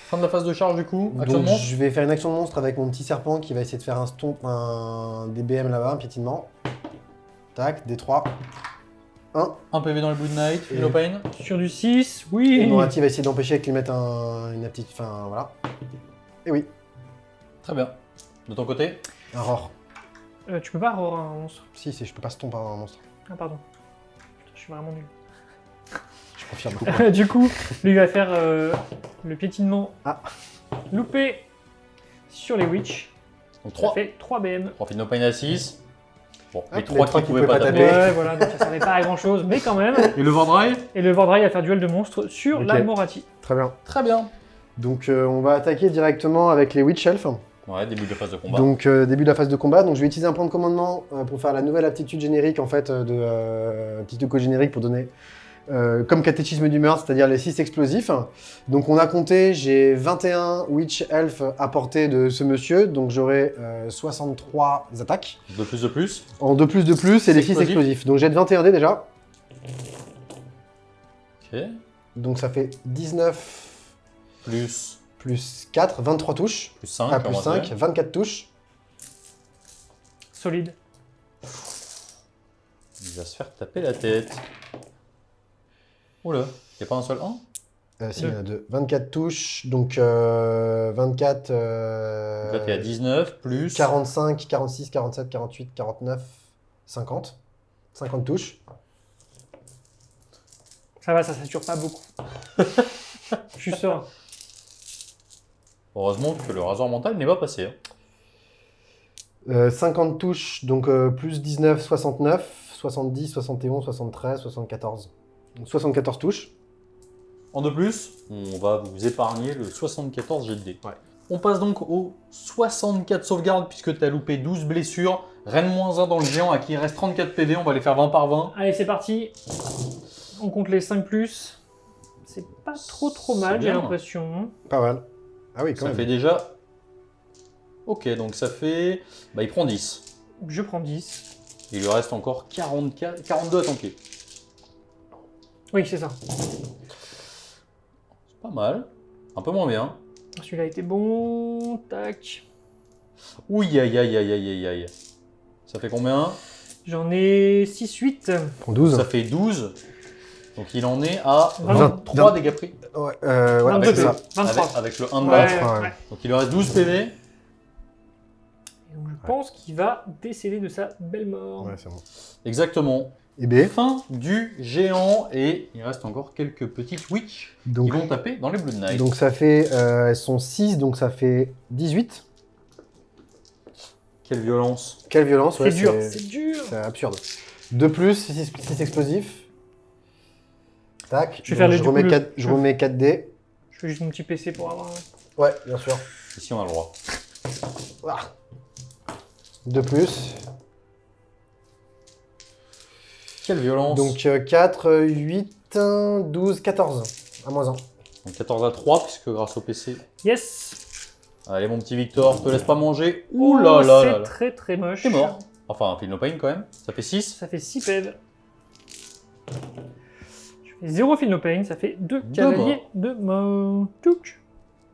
Fin de la phase de charge du coup. Action Donc de monstre. je vais faire une action de monstre avec mon petit serpent qui va essayer de faire un DBM là-bas, un piétinement. Tac, D3. 1. Un PV dans les Blood Knight. Et- Philopane. Sur du 6, oui. Et Moratti va essayer d'empêcher qu'il mette une petite... Enfin, voilà. Et oui, Très bien. De ton côté. un roar. Tu peux pas avoir un monstre. Si, je peux pas stomp un monstre. Ah, pardon. Putain, je suis vraiment nul. Je confirme. Du coup, lui va faire le piétinement Ah. loupé sur les witch. Donc Ça 3. fait 3 BM. 3 Philopane à 6. Bon, les les 3 trois qui qui pouvaient pas pouvaient pas taper. Ouais, voilà, donc ça servait pas à grand chose, mais quand même. Et le Vordry. Et le Vordry va faire duel de monstres sur Ok. la Moratti. Très bien. Très bien. Donc on va attaquer directement avec les Witch Elf. Ouais, début de phase de combat. Donc début de la phase de combat. Donc je vais utiliser un point de commandement pour faire la nouvelle aptitude générique en fait aptitude co-générique pour donner comme catéchisme du meurtre, c'est-à-dire les 6 explosifs. Donc on a compté, j'ai 21 Witch Elf à portée de ce monsieur, donc j'aurai 63 attaques. De plus. En 2 plus et les 6 Explosifs. explosifs. Donc j'ai de 21 dés déjà. Ok. Donc ça fait 19 Plus 4, 23 touches. 5. Ah, plus 5, 24 touches. Solide. Il va se faire taper la tête. Oula, y a pas un seul 1? Si, il y en a 2. 24 touches, donc 24... Donc là, t'es à 19, plus... 45, 46, 47, 48, 49, 50. 50 touches. Ça va, ça sature pas beaucoup. Je suis serein. Heureusement que le rasoir mental n'est pas passé. Hein. 50 touches, donc plus 19, 69, 70, 71, 73, 74. Donc 74 touches. En de plus, on va vous épargner le 74 jet de dés. Ouais. On passe donc au 64 sauvegardes puisque tu as loupé 12 blessures. Rennes-1 dans le géant à qui il reste 34 PV, on va les faire 20 par 20. Allez, c'est parti. On compte les 5+. C'est pas trop mal, C'est j'ai bien. l'impression. Pas mal. Ah oui, quand Ça même. fait déjà... Ok, donc ça fait... Bah il prend 10. Je prends 10. Il lui reste encore 42 à tanker. Oui, c'est ça. C'est pas mal. Un peu moins bien. Celui-là était bon. Tac. Ouh, aïe, aïe, aïe, aïe, aïe, aïe. Ça fait combien? J'en ai 6-8. Prends 12. Ça fait 12. Donc il en est à 20. 23 dégâts pris. Ouais, 22 c'est ça. 23. Avec le 1 de Ouais, base. ouais. ouais. Donc il lui reste 12 PV. Et donc je pense qu'il va décéder de sa belle mort. Ouais, c'est bon. Exactement. Et B. Fin du géant. Et il reste encore quelques petites witch Donc, qui vont taper dans les Blood Knight. donc ça fait... elles sont 6, donc ça fait 18. Quelle violence. Quelle violence, C'est ouais. dur, c'est dur. C'est absurde. 2 plus, 6 explosifs. Tac. Je vais faire Donc, les- du coup, je remets 4 dés. Je fais juste mon petit PC pour avoir... Ouais, bien sûr. Ici on a le droit. 2 plus. Quelle violence. Donc 4, 8, 12, 14. À moins 1. Donc 14 à 3 puisque grâce au PC. Yes. Allez mon petit Victor, te laisse pas manger. Oh, Ouh là là là c'est là. très très moche. T'es mort. Enfin, Phil No Pain quand même. Ça fait 6. Ça fait 6 PV. Je fais 0 Phil No Pain, ça fait 2 Deux cavaliers de mort. Tchouk.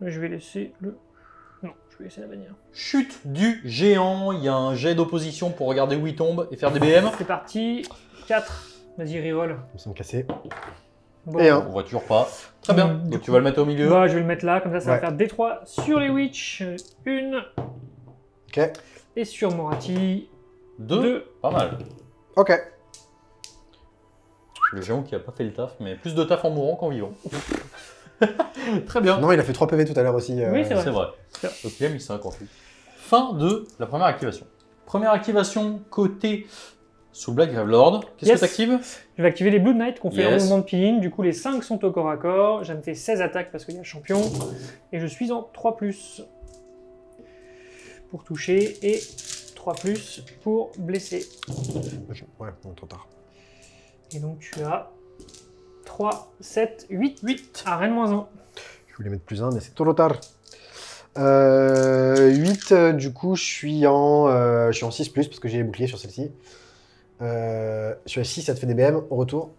Je vais laisser le... Non, je vais laisser la bannière. Chute du géant. Il y a un jet d'opposition pour regarder où il tombe et faire des BM. C'est parti. 4. Vas-y, reroll. Ils sont cassés. Bon. Et un. On voit toujours pas. Très bien. Du Donc coup- tu vas le mettre au milieu. Bah, je vais le mettre là, comme ça, ça Ouais. va faire D3 sur les Witch. 1. Ok. Et sur Moratti. 2. 2. Pas mal. Ok. Le géant qui a pas fait le taf, mais plus de taf en mourant qu'en vivant. Très bien. Non, il a fait 3 PV tout à l'heure aussi. Oui, c'est vrai. C'est vrai. C'est vrai. Donc il a mis 5 en tout. Fin de la première activation. Première activation côté sous Black Gravelord. Qu'est-ce Yes. que t'actives? Je vais activer les Blood Knight qu'on fait Yes. un mouvement de peeling. Du coup, les 5 sont au corps à corps. J'ai fait 16 attaques parce qu'il y a le champion. Et je suis en 3+. Pour toucher. Et 3+ pour blesser. Ouais, bon, trop tard. Et donc, tu as 3, 7, 8. 8. À Rennes -1. Je voulais mettre plus 1, mais c'est trop tard. 8, du coup, je suis en 6+, parce que j'ai les boucliers sur celle-ci. Je suis à 6, ça te fait des BM au retour.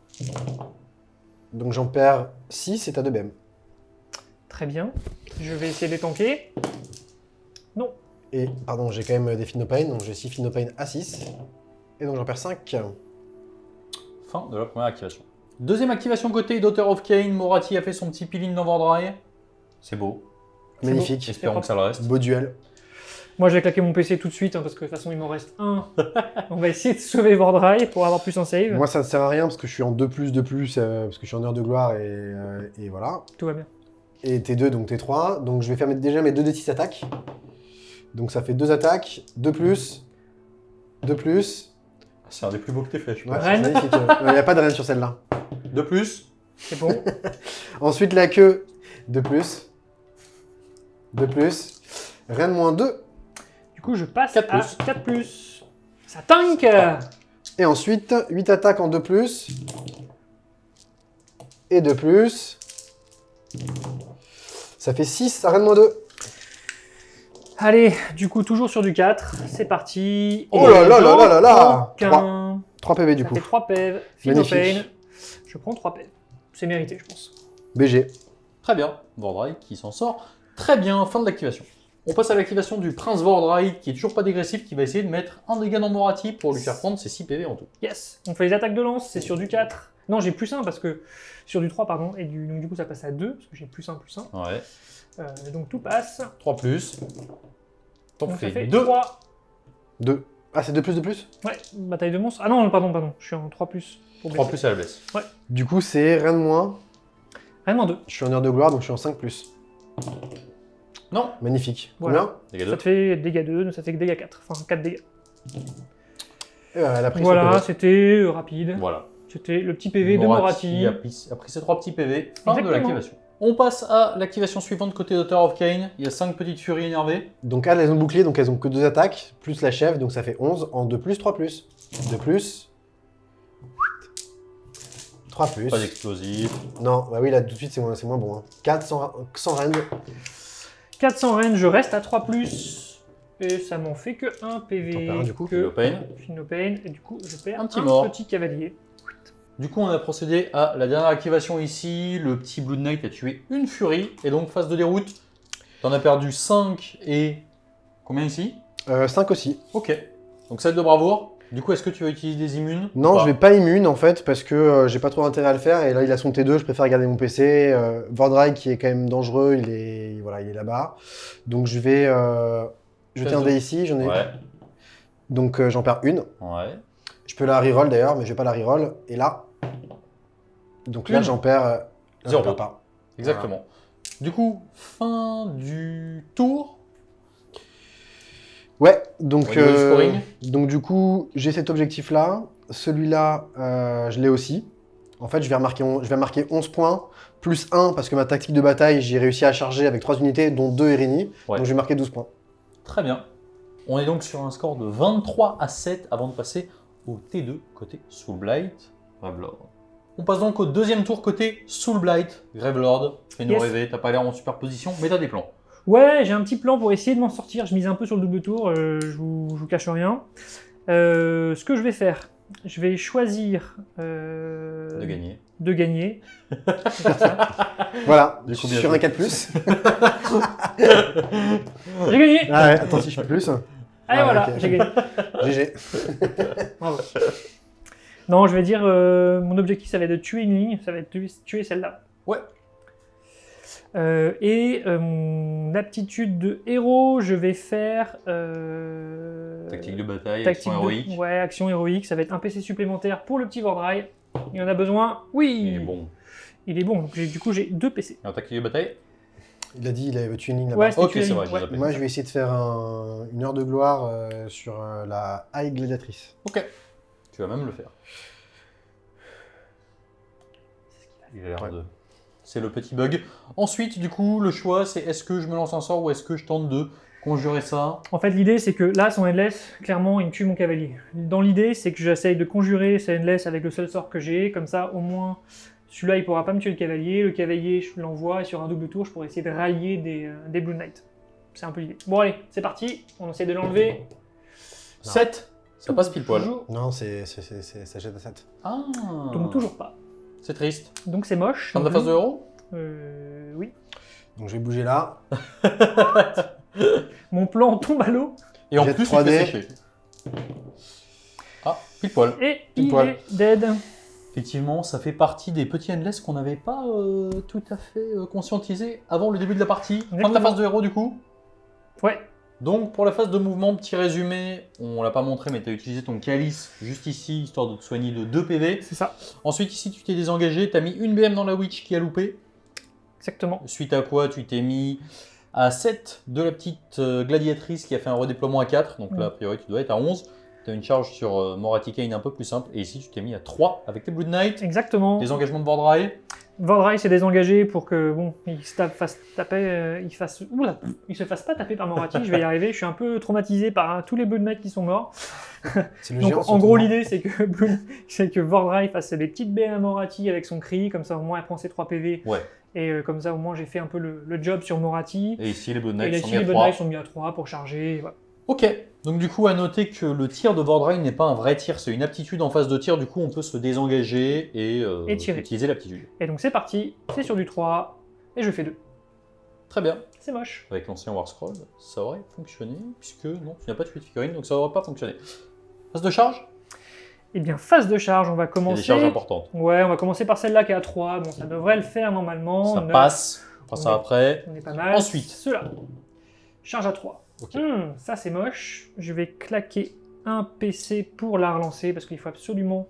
Donc j'en perds 6 et t'as 2 BM. Très bien. Je vais essayer de les tanker. Non. Et, pardon, j'ai quand même des Finnopain, donc j'ai 6 Finnopain à 6. Et donc j'en perds 5. Fin de la première activation. Deuxième activation côté Daughter of Cain. Morati a fait son petit peeling dans Vordry. C'est beau. Magnifique. Espérons que ça le reste. Beau duel. Moi, je vais claquer mon PC tout de suite, hein, parce que de toute façon, il m'en reste un. On va essayer de sauver Vordry pour avoir plus un save. Moi, ça ne sert à rien parce que je suis en 2+, parce que je suis en heure de gloire et voilà. Tout va bien. Et T2, donc T3. Donc je vais faire déjà mes 2d6 attaques. Donc ça fait 2 attaques, 2+, 2+. C'est un des plus beaux que t'aies fait, je pense. Ouais, Reine. c'est magnifique. Il n'y a pas de reine sur celle-là. De plus. C'est bon. Ensuite, la queue, 2+. 2+. Reine moins 2. Du coup, je passe 4+. à 4+. Ça tank. Et ensuite, 8 attaques en 2+. Et 2+. Ça fait 6, reine moins 2. Allez, du coup, toujours sur du 4. C'est parti. Oh là là là là là là. Aucun. 3 PV du Ça coup. fait 3 PV. Magnifique. Finnopain. Je prends 3 PV. C'est mérité, je pense. BG. Très bien. Vordry qui s'en sort. Très bien. Fin de l'activation. On passe à l'activation du Prince Vordry qui est toujours pas dégressif, qui va essayer de mettre un dégât dans Morati pour lui faire prendre ses 6 PV en tout. Yes. On fait les attaques de lance, c'est sur du 4. Non, j'ai plus 1 parce que... Sur du 3, pardon. Et donc, du coup, ça passe à 2, parce que j'ai plus 1, plus 1. Ouais. Donc, tout passe. 3+. Donc, Donc, ça fait fait 2. 3. 2. Ah, c'est 2+, 2+. Ouais, bataille de monstres. Ah non, pardon. Je suis en 3+. Pour 3+ à la blesse. Du coup, c'est reine moins. Vraiment 2. Je suis en heure de gloire, donc je suis en 5+. Non. Magnifique. Voilà. Dégâts Ça 2. te fait dégâts 2, donc ça fait que dégâts 4. Enfin, 4 dégâts. Et elle a pris son Voilà, PV. c'était rapide. Voilà. C'était le petit PV de Morati. a pris ses 3 petits PV. Fin de Exactement. l'activation. On passe à l'activation suivante côté Daughter of Cain. Il y a 5 petites furies énervées. Donc elles ont bouclier, donc elles ont que 2 attaques, plus la chef, donc ça fait 11 en 2+, 3+. 2+. 3+. Pas d'explosif. Non, bah oui, là tout de suite c'est moins bon. Hein. 4 sans reine. 400 reines, je reste à 3+. Et ça m'en fait que 1 PV. T'en perds un, du coup. que Finnopain. Finnopain. Et du coup, je perds Un petit mort. petit cavalier. Du coup, on a procédé à la dernière activation ici. Le petit Blood Knight a tué une furie. Et donc, phase de déroute, t'en as perdu 5 et... Combien ici? 5 aussi. Ok. Donc, 7 de bravoure. Du coup, est-ce que tu vas utiliser des immunes? Non, ou pas je vais pas immune en fait, parce que j'ai pas trop intérêt à le faire, et là il a son T2, je préfère garder mon PC. Vordry qui est quand même dangereux, il est là-bas. Donc je vais jeter un dé ici, j'en ai... Ouais. Donc j'en perds une. Ouais. Je peux la reroll d'ailleurs, mais je vais pas la reroll. Et là... Donc là Une. j'en perds... là, Zéro. j'en perds pas. Exactement. Du coup, fin du tour. Ouais, donc, Au niveau du scoring. donc du coup, j'ai cet objectif-là. Celui-là, je l'ai aussi. En fait, je vais marquer 11 points, plus 1, parce que ma tactique de bataille, j'ai réussi à charger avec 3 unités, dont 2 Erini. Ouais. Donc je vais marquer 12 points. Très bien. On est donc sur un score de 23 à 7 avant de passer au T2 côté Soulblight, Gravelord. On passe donc au deuxième tour côté Soulblight, Gravelord. Fais-nous Yes. rêver, t'as pas l'air en superposition, mais t'as des plans. Ouais, j'ai un petit plan pour essayer de m'en sortir. Je mise un peu sur le double tour, je vous cache rien. Ce que je vais faire, je vais choisir De gagner. de gagner. Voilà, Du coup, bien sur joué. un 4+. J'ai gagné. Ah ouais, attends, si je fais plus. Allez, Ah, voilà, ok. j'ai gagné. GG. Bravo. Non, je vais dire, mon objectif, ça va être de tuer une ligne, ça va être de tuer celle-là. Ouais. Et mon aptitude de héros, je vais faire... Tactique de bataille, tactique action de- héroïque. Ouais, action héroïque, ça va être un PC supplémentaire pour le petit Vordry. Il en a besoin. Oui. Il est bon. Il est bon, donc du coup j'ai 2 PC. Et en tactique de bataille? Il a dit il avait tué une ligne là-bas. Ouais, c'était Ok, tuer c'est la vrai, ligne, je ouais. les appelle. Moi, je vais essayer de faire une heure de gloire sur la High Gladiatrice. Ok. Tu vas même le faire. Il a l'air Ouais. de... C'est le petit bug. Ensuite, du coup, le choix, c'est est-ce que je me lance un sort ou est-ce que je tente de conjurer ça? En fait, l'idée c'est que là, son Endless, clairement, il me tue mon cavalier. Dans l'idée, c'est que j'essaye de conjurer ce Endless avec le seul sort que j'ai, comme ça, au moins, celui-là, il pourra pas me tuer le cavalier, je l'envoie, et sur un double tour, je pourrais essayer de rallier des Blue Knights. C'est un peu l'idée. Bon allez, c'est parti, on essaie de l'enlever. 7. Ça passe pile poil. Toujours. Non, ça jette à 7. Ah. Donc toujours pas. C'est triste. Donc c'est moche. Fin de la phase de héros. Oui. Donc je vais bouger là. Mon plan tombe à l'eau. Et en Jet plus, 3D. il fait sécher. Ah, pile poil. Et Pile il poil. est dead. Effectivement, ça fait partie des petits endless qu'on n'avait pas tout à fait conscientisé avant le début de la partie. Fin de la Exactement. phase de héros du coup. Ouais. Donc pour la phase de mouvement, petit résumé, on l'a pas montré mais tu as utilisé ton calice juste ici, histoire de te soigner de 2 PV. C'est ça. Ensuite ici tu t'es désengagé, tu as mis une BM dans la witch qui a loupé. Exactement. Suite à quoi tu t'es mis à 7 de la petite gladiatrice qui a fait un redéploiement à 4. Donc là a priori tu dois être à 11. Tu as une charge sur Moratti Kane un peu plus simple. Et ici tu t'es mis à 3 avec tes Blood Knight. Exactement. Des engagements de Vordrai. Vordrai s'est désengagé pour que bon, il se fasse taper, il se fasse pas taper par Moratti. Je vais y arriver. Je suis un peu traumatisé par tous les Blood Knights qui sont morts. C'est le Donc géant, en surtout, gros non. l'idée c'est que Vordrai fasse des petites BM à Moratti avec son cri, comme ça au moins elle prend ses 3 PV. Ouais. Et comme ça au moins j'ai fait un peu le job sur Moratti. Et ici les Blood Et Knights là sont ici mis à les Blood 3. Knights sont mis à 3 pour charger. Et voilà. Ok, donc du coup à noter que le tir de Vordrai n'est pas un vrai tir, c'est une aptitude en phase de tir, du coup on peut se désengager et tirer. utiliser l'aptitude. Et donc c'est parti, c'est sur du 3 et je fais 2. Très bien, C'est moche. avec l'ancien War Scroll, ça aurait fonctionné, puisque non, tu n'as pas tué de figurine, donc ça n'aurait pas fonctionné. Phase de charge. Et bien phase de charge, on va Il y a commencer. des charges importantes. Ouais, on va commencer par celle-là qui est à 3. Bon, ça devrait le faire normalement. Ça 9, passe, on fera On ça est- après. On est pas mal. Ensuite. Ceux-là. Charge à 3. Ok. Ça c'est moche. Je vais claquer un PC pour la relancer parce qu'il faut absolument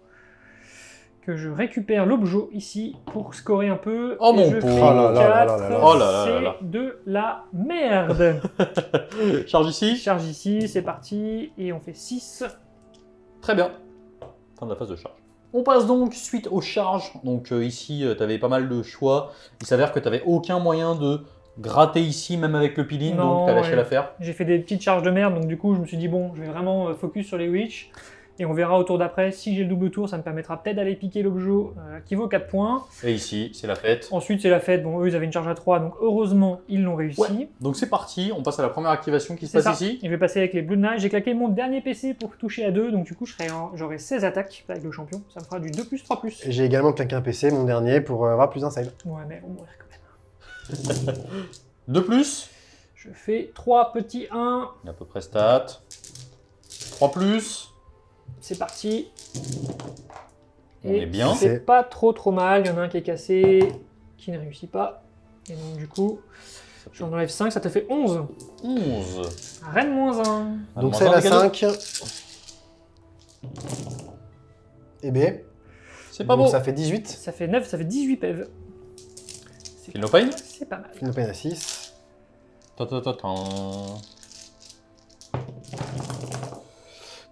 que je récupère l'objet ici pour scorer un peu. Oh Et mon je pauvre. fais Oh là là là là 4. là. Oh là là là là. C'est de la merde. Charge ici. Charge ici, c'est parti. Et on fait 6. Très bien. Fin de la phase de charge. On passe donc suite aux charges. Donc ici, tu avais pas mal de choix. Il s'avère que tu n'avais aucun moyen de gratter ici, même avec le peeling, Non, donc tu as lâché ouais. l'affaire. J'ai fait des petites charges de merde, donc du coup je me suis dit bon, je vais vraiment focus sur les witch. Et on verra au tour d'après, si j'ai le double tour, ça me permettra peut-être d'aller piquer l'objet qui vaut 4 points. Et ici, c'est la fête. Ensuite c'est la fête, bon eux ils avaient une charge à 3, donc heureusement ils l'ont réussi. Ouais. Donc c'est parti, on passe à la première activation qui se C'est passe ça. ici. Et je vais passer avec les Blood Knight. J'ai claqué mon dernier PC pour toucher à 2, donc du coup j'aurai 16 attaques avec le champion. Ça me fera du 2+, 3+. Et j'ai également claqué un PC, mon dernier, pour avoir plus un save. Ouais mais on va mourir quand même. De plus, Je fais 3 petits 1. à peu près stat. 3 plus. C'est parti. On est bien. C'est pas trop mal. Il y en a un qui est cassé, qui ne réussit pas. Et donc du coup, j'en enlève 5, ça te fait 11. 11. Reine moins 1. Donc save à 5. Et B. C'est pas Donc beau. ça fait 18. Ça fait 9, ça fait 18 PV. Feel no pain. C'est pas mal. Feel no pain à 6.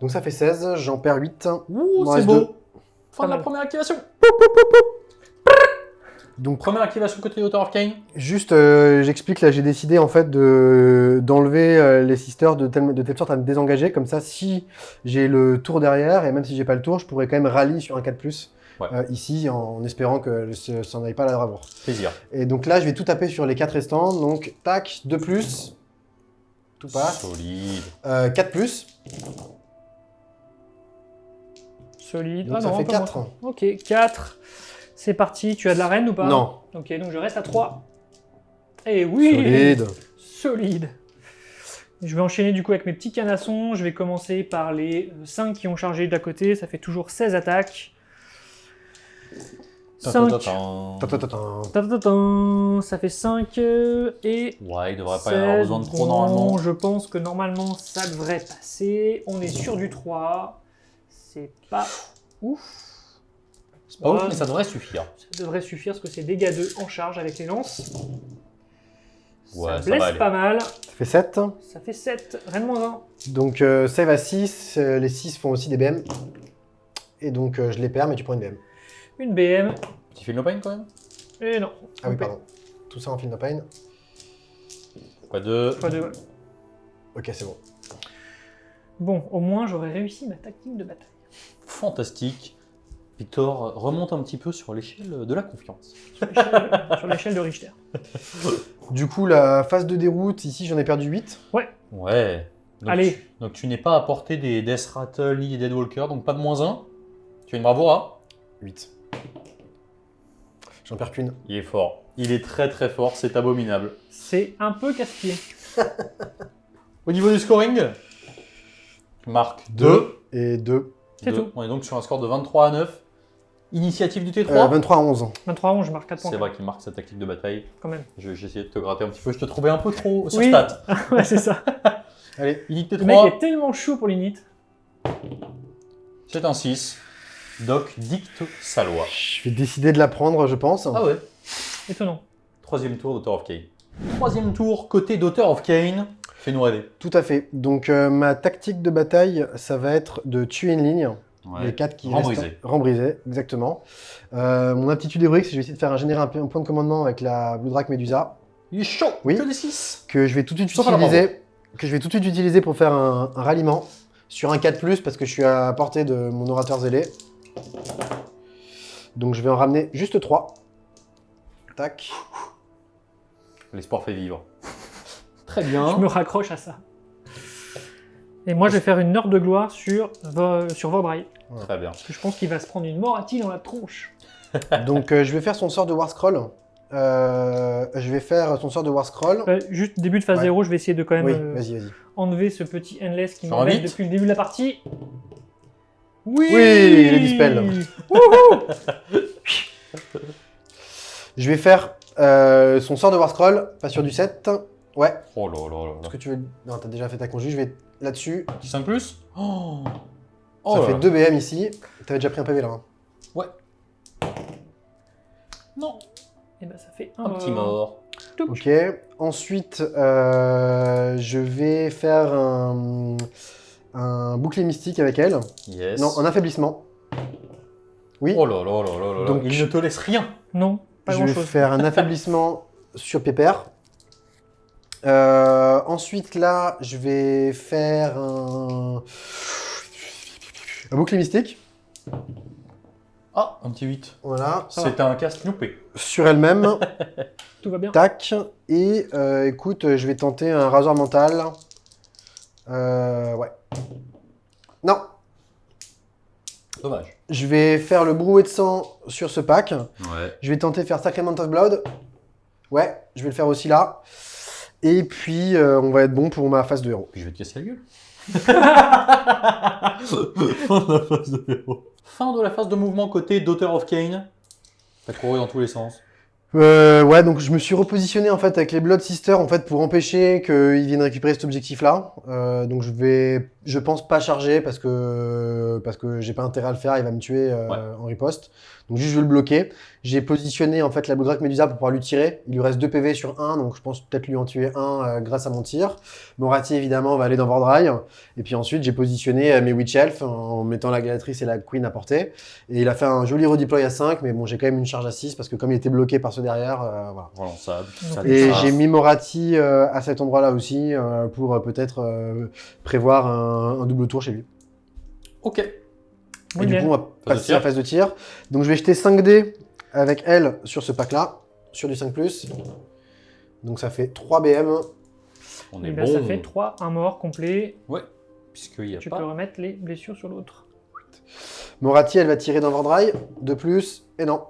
Donc ça fait 16, j'en perds 8. Ouh, m'en c'est reste beau. deux. Fin de la mal. première activation. Donc Première activation côté Author of Cain. juste, j'explique, là j'ai décidé en fait d'enlever les sisters de telle sorte à me désengager, comme ça si j'ai le tour derrière, et même si j'ai pas le tour, je pourrais quand même rally sur un 4+, Ouais. ici, en espérant que ça n'aille pas à la bravoure. Plaisir. Et donc là je vais tout taper sur les 4 restants, donc tac, 2+, tout passe, Solide. 4+, Solide. donc ça non, fait un peu moins. 4. Ok, 4. C'est parti. Tu as de la reine ou pas? Non, Ok, donc je reste à 3. Et oui. solide. Solide. Je vais enchaîner du coup avec mes petits canassons. Je vais commencer par les 5 qui ont chargé de la côté. Ça fait toujours 16 attaques. 5. Ça fait 5 et Ouais, il devrait pas y 16. avoir besoin de trop Bon, normalement. je pense que normalement ça devrait passer. On est sur du 3. C'est pas ouf. C'est pas ouf, Ouais. mais ça devrait suffire. Ça devrait suffire parce que c'est dégâts 2 en charge avec les lances. Ouais, ça ça blesse va aller. pas mal. Ça fait 7. Ça fait 7. Reine moins 1. Donc save à 6, les 6 font aussi des BM. Et donc je les perds, mais tu prends une BM. Une BM. Petit Feel no pain quand même. Et non. Ah oui, pardon. Tout ça en Feel no pain. Pas de. Pas de... Ok, c'est bon. Bon, au moins j'aurais réussi ma tactique de bataille. Fantastique. Victor remonte un petit peu sur l'échelle de la confiance. Sur l'échelle de Richter. Du coup, la phase de déroute, ici, j'en ai perdu 8. Ouais. Donc, Allez. Donc tu n'es pas à portée des Death Rattle ni des Deadwalker, donc pas de -1. Tu as une bravura. 8. J'en perds qu'une. Il est fort. Il est très très fort, c'est abominable. C'est un peu casse-pied. Au niveau du scoring, tu marques 2. Et 2. C'est tout. On est donc sur un score de 23 à 9. Initiative du T3. 23 à 11. 23 11, je marque 4 points. C'est vrai qu'il marque sa tactique de bataille. Quand même. J'ai essayé de te gratter un petit peu, je te trouvais un peu trop sur Oui. stat. Ouais, c'est ça. Allez. Init Le mec T3, est tellement chaud pour l'init. c'est un 6. Doc dicte sa loi. Je vais décider de la prendre, je pense. Ah ouais. Étonnant. Troisième tour d'Author of Kane. Troisième tour côté d'Author of Kane. Fais-nous rêver. Tout à fait. Donc, ma tactique de bataille, ça va être de tuer une ligne. Les 4 qui restent. Rembrisé. Rembrisé, exactement. Mon aptitude héroïque, c'est que je vais essayer de faire générer un point de commandement avec la Blue Drac Medusa. Il est chaud. Oui. Que des 6. Que je vais tout de suite Sauf à la utiliser pour faire un ralliement sur un 4+, parce que je suis à portée de mon orateur zélé. Donc je vais en ramener juste 3. Tac. L'espoir fait vivre. Très Je bien. me raccroche à ça. Et moi, je vais faire une heure de gloire sur Vordry. Très bien. Parce que je pense qu'il va se prendre une Morathi dans la tronche. Donc je vais faire son sort de War Scroll. Juste début de phase Ouais. 0, je vais essayer de quand même Oui, vas-y. enlever ce petit Endless qui Sur un m'embête vite. depuis le début de la partie. Oui, Oui, le dispel. Je vais faire son sort de War Scroll, pas sur du 7. Ouais. Oh là là là là. Est-ce que tu veux... Non, t'as déjà fait ta conjure, je vais là-dessus. Petit 5 plus. Oh. Ça là fait là. 2 BM ici. T'avais déjà pris un PV là. Hein. Non. Et ben ça fait Un petit mort. Ok. Ensuite, je vais faire un bouclier mystique avec elle. Yes. Non, un affaiblissement. Oui. Oh là là là là là. Donc, il ne te laisse rien. Non, pas je grand vais chose. faire un affaiblissement sur Pépère. Ensuite, là, je vais faire un bouclier mystique. Ah, un petit 8. Voilà. C'est un cast loupé. Sur elle-même. Tout va bien. Tac. Et écoute, je vais tenter un rasoir mental. Ouais. Non. Dommage. Je vais faire le brouet de sang sur ce pack. Ouais. Je vais tenter de faire Sacrament of Blood. Ouais, je vais le faire aussi là. Et puis, on va être bon pour ma phase de héros. Puis je vais te casser la gueule. Fin de la phase de héros. Fin de la phase de mouvement côté d'Author of Kane. T'as couru dans tous les sens. Ouais, donc je me suis repositionné en fait avec les Blood Sisters en fait pour empêcher qu'ils viennent récupérer cet objectif-là. Donc je pense pas charger parce que j'ai pas intérêt à le faire, il va me tuer en riposte. Donc juste je vais le bloquer. J'ai positionné en fait la Blue Drac Medusa pour pouvoir lui tirer. Il lui reste 2 PV sur 1, donc je pense peut-être lui en tuer un grâce à mon tir. Morathi évidemment va aller dans Vordry. Et puis ensuite j'ai positionné mes Witch Elf en mettant la Galatrice et la Queen à portée. Et il a fait un joli redeploy à 5, mais bon j'ai quand même une charge à 6 parce que comme il était bloqué par ceux derrière, voilà. Relançable. Donc, Et Ça- j'ai mis Morathi à cet endroit-là aussi pour peut-être prévoir un double tour chez lui. Ok. Oui, Et du bien. coup, on va de passer à tir. la phase de tir. Donc je vais jeter 5 dés avec elle sur ce pack-là, sur du 5+. Donc ça fait 3 BM. On Eh est ben, bon. ça fait 3, un mort complet. Ouais. Puisqu'il y a Tu pas. peux remettre les blessures sur l'autre. Morathi, elle va tirer dans Vordry, 2+, et non.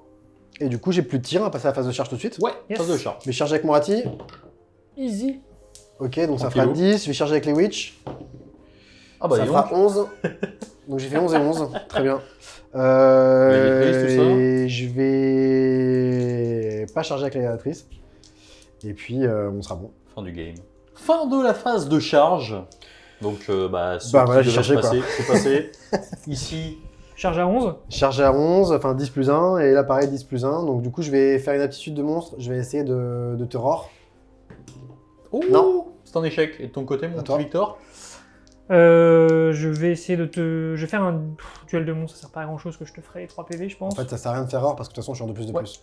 Et du coup, j'ai plus de tir, on va passer à la phase de charge tout de suite. Ouais. Yes. Phase de charge. Je vais charger avec Morathi. Easy. Ok, donc ça fera Tranquillou. 10. Je vais charger avec les Witch. Ah bah Ça dis fera donc. 11. Donc j'ai fait 11 et 11. Très bien. Galatrice, tout ça. Et je vais pas charger avec la Galatrice. Et puis on sera bon. Fin du game. Fin de la phase de charge. Donc, ce Bah, qui voilà, j'ai devait se cherché, passer, c'est passé. Ici, Charge à 11. Chargé à 11, enfin 10+1. Et là pareil 10+1. Donc du coup je vais faire une aptitude de monstre. Je vais essayer de terror. oh, Non. c'est un échec. Et de ton côté, mon À petit toi. Victor? Je vais essayer de te... Je vais faire un duel de monstres, ça sert pas à grand chose que je te ferai 3 PV, je En pense. fait ça sert à rien de faire erreur parce que de toute façon je suis en 2+, de Ouais. plus.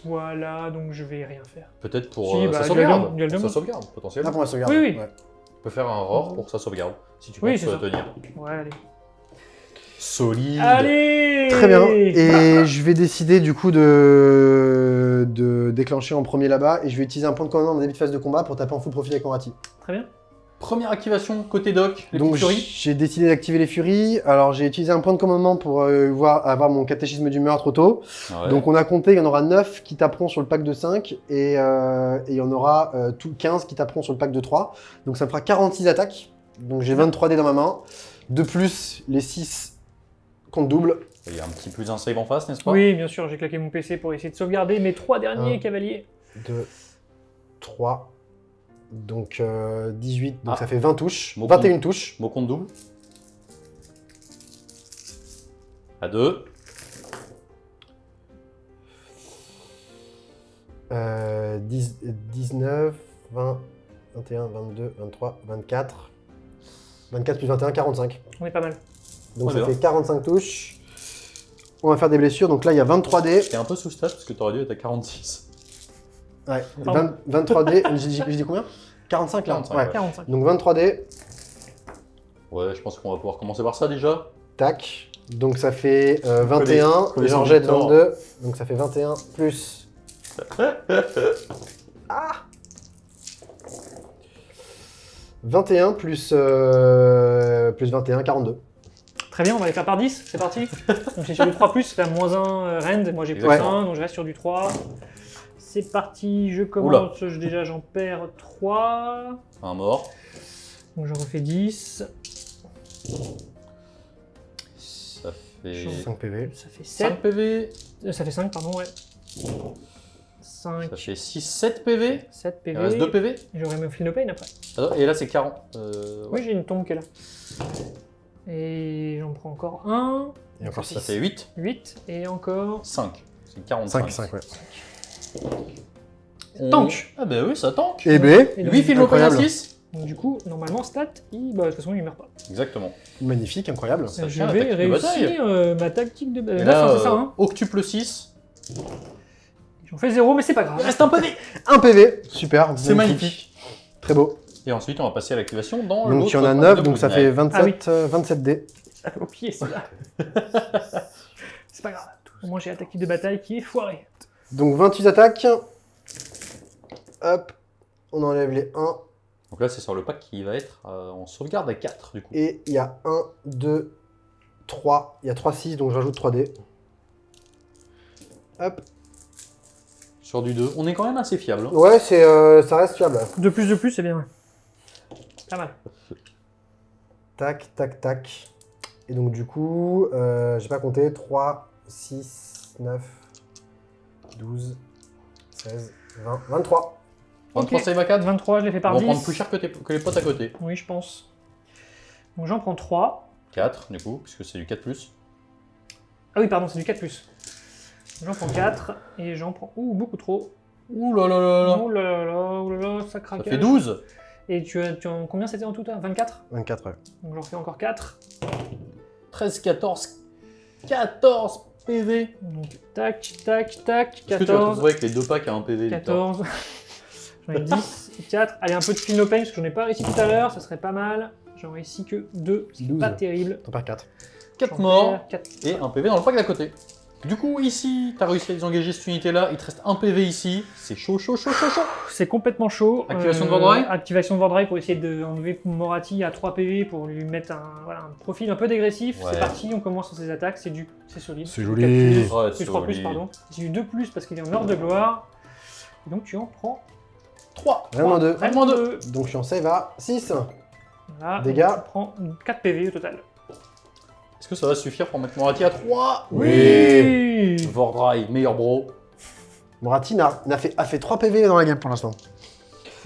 Voilà, donc je vais rien faire. Peut-être pour Si, sa bah, sauvegarde. duel de Pour sa monstre. sauvegarde, Là potentiellement. pour ma sauvegarde. Oui, oui. Ouais. Tu peux faire un roar pour sa sauvegarde, si tu Oui, penses c'est ça. tenir. Ouais, allez. Solide. Allez. Très bien. Et je vais décider du coup de déclencher en premier là-bas. Et je vais utiliser un point de commandement en début de phase de combat pour taper en full profil avec Morati. Très bien. Première activation côté doc, les Donc petites furies. j'ai décidé d'activer les furies. Alors j'ai utilisé un point de commandement pour avoir mon catéchisme du meurtre auto. Ouais. Donc on a compté, il y en aura 9 qui taperont sur le pack de 5 et il y en aura tout 15 qui taperont sur le pack de 3. Donc ça me fera 46 attaques. Donc j'ai 23 dés dans ma main. De plus, les 6 compte double. Il y a un petit plus un save en face, n'est-ce pas? Oui, bien sûr, j'ai claqué mon PC pour essayer de sauvegarder mes 3 derniers cavaliers. 2, 3, donc 18, donc Ah. ça fait 20 touches. Bon 21 touches. Mot compte double. À 2. 19, 20, 21, 22, 23, 24. 24 plus 21, 45. On est pas mal. Donc Ouais, ça bien. fait 45 touches. On va faire des blessures. Donc là, il y a 23 dés. T'es un peu sous stat parce que t'aurais dû être à 46. Ouais. Pardon. 23 dés. J'ai dit combien 45 là. 45, Ouais. ouais. 45. Donc 23 dés. Ouais, je pense qu'on va pouvoir commencer par ça déjà. Tac. Donc ça fait 21. connais Et j'en son jette Victor. 22. Donc ça fait 21 plus. Ah 21 plus 21, 42. Très bien, on va les faire par 10, c'est parti. Donc j'ai sur du 3+, c'est la moins 1 rend, moi j'ai plus Exactement. 1, donc je reste sur du 3. C'est parti, je commence, déjà j'en perds 3. Un mort. Donc j'en refais 10, Ça fait 5 PV. ça fait 5 7, PV. ça fait 5 pardon, ouais. 5, Ça fait 6, 7 PV. 7 Il reste 2 PV, PV. et j'aurai mon Feel No Pain après. Attends, et là c'est 40. Oui, j'ai une tombe qui est là. Et j'en prends encore un, Et encore Ça 6. fait 8. 8, et encore 5. C'est 45. 5, ouais. Tank. Ah bah oui, ça tank. Et B, Et donc, 8 films au incroyable. 6. donc, du coup, normalement, stat, de toute façon, il meurt pas. Exactement. magnifique, incroyable. Ça Je tient la vais tactique de bataille. réussir ma tactique de Et bataille. là, c'est ça, hein. octuple 6. J'en fais 0, mais c'est pas Il grave. reste un PV. 1 PV, super. C'est magnifique. Très beau. Et ensuite, on va passer à l'activation dans Donc l'autre il y en a pack 9, de donc ça Blue Knight. fait 27, Ah oui. 27 dés. Ça fait au pied, celui-là. C'est pas grave. Au moins, j'ai la tactique de bataille qui est foirée. Donc 28 attaques. Hop, on enlève les 1. Donc là, c'est sur le pack qui va être en sauvegarde à 4 du coup. Et il y a 1, 2, 3. Il y a 3, 6, donc je rajoute 3 dés. Hop. Sur du 2. On est quand même assez fiable. Hein. Ouais, ça reste fiable. De plus, c'est bien. Pas mal. Tac, tac, tac. Et donc du coup, j'ai pas compté. 3, 6, 9, 12, 16, 20, 23. 23 Ok. save à 4. 23, je l'ai fait On par va 10. prendre plus cher que les potes à côté. Oui, je pense. Donc j'en prends 3. 4 du coup, puisque c'est du 4+. Ah oui, pardon, c'est du 4+. J'en prends 4 et j'en prends... Ouh, beaucoup trop. Ouh là là là là. Oh là là, oh là là, ça craque. Ça fait 12. Et tu en combien c'était en tout à 24? 24, ouais. Donc j'en fais encore 4. 13, 14. 14 PV. Donc tac, tac, tac, Est-ce que tu vas te 14, retrouver avec les 2 packs à 1 PV Victor 14. J'en ai 10 et 4. Allez, un peu de Feel No Pain parce que j'en ai pas réussi tout à l'heure, ça serait pas mal. J'en réussi que 2, c'est 12. pas terrible. T'en perds 4. 4 morts 4. et 1 PV dans le pack d'à côté. Du coup, ici, t'as réussi à désengager cette unité-là. Il te reste 1 PV ici. C'est chaud, chaud, chaud, chaud, chaud. C'est complètement chaud. Activation de Vordry. Activation de Vordry pour essayer d'enlever Morati à 3 PV pour lui mettre un profil un peu dégressif. Ouais. C'est parti, on commence sur ses attaques, c'est solide. C'est Du joli. 4+, Ouais, plus 3+, joli. pardon. C'est du 2+, parce qu'il est en heure de gloire. Et donc tu en prends 3. Vraiment 2. Vraiment 2. Donc je suis en save à 6. Voilà, Dégâts. donc tu prends 4 PV au total. Est-ce que ça va suffire pour mettre Morati à 3? Oui. Vordry, meilleur bro. Morati a fait 3 PV dans la game pour l'instant.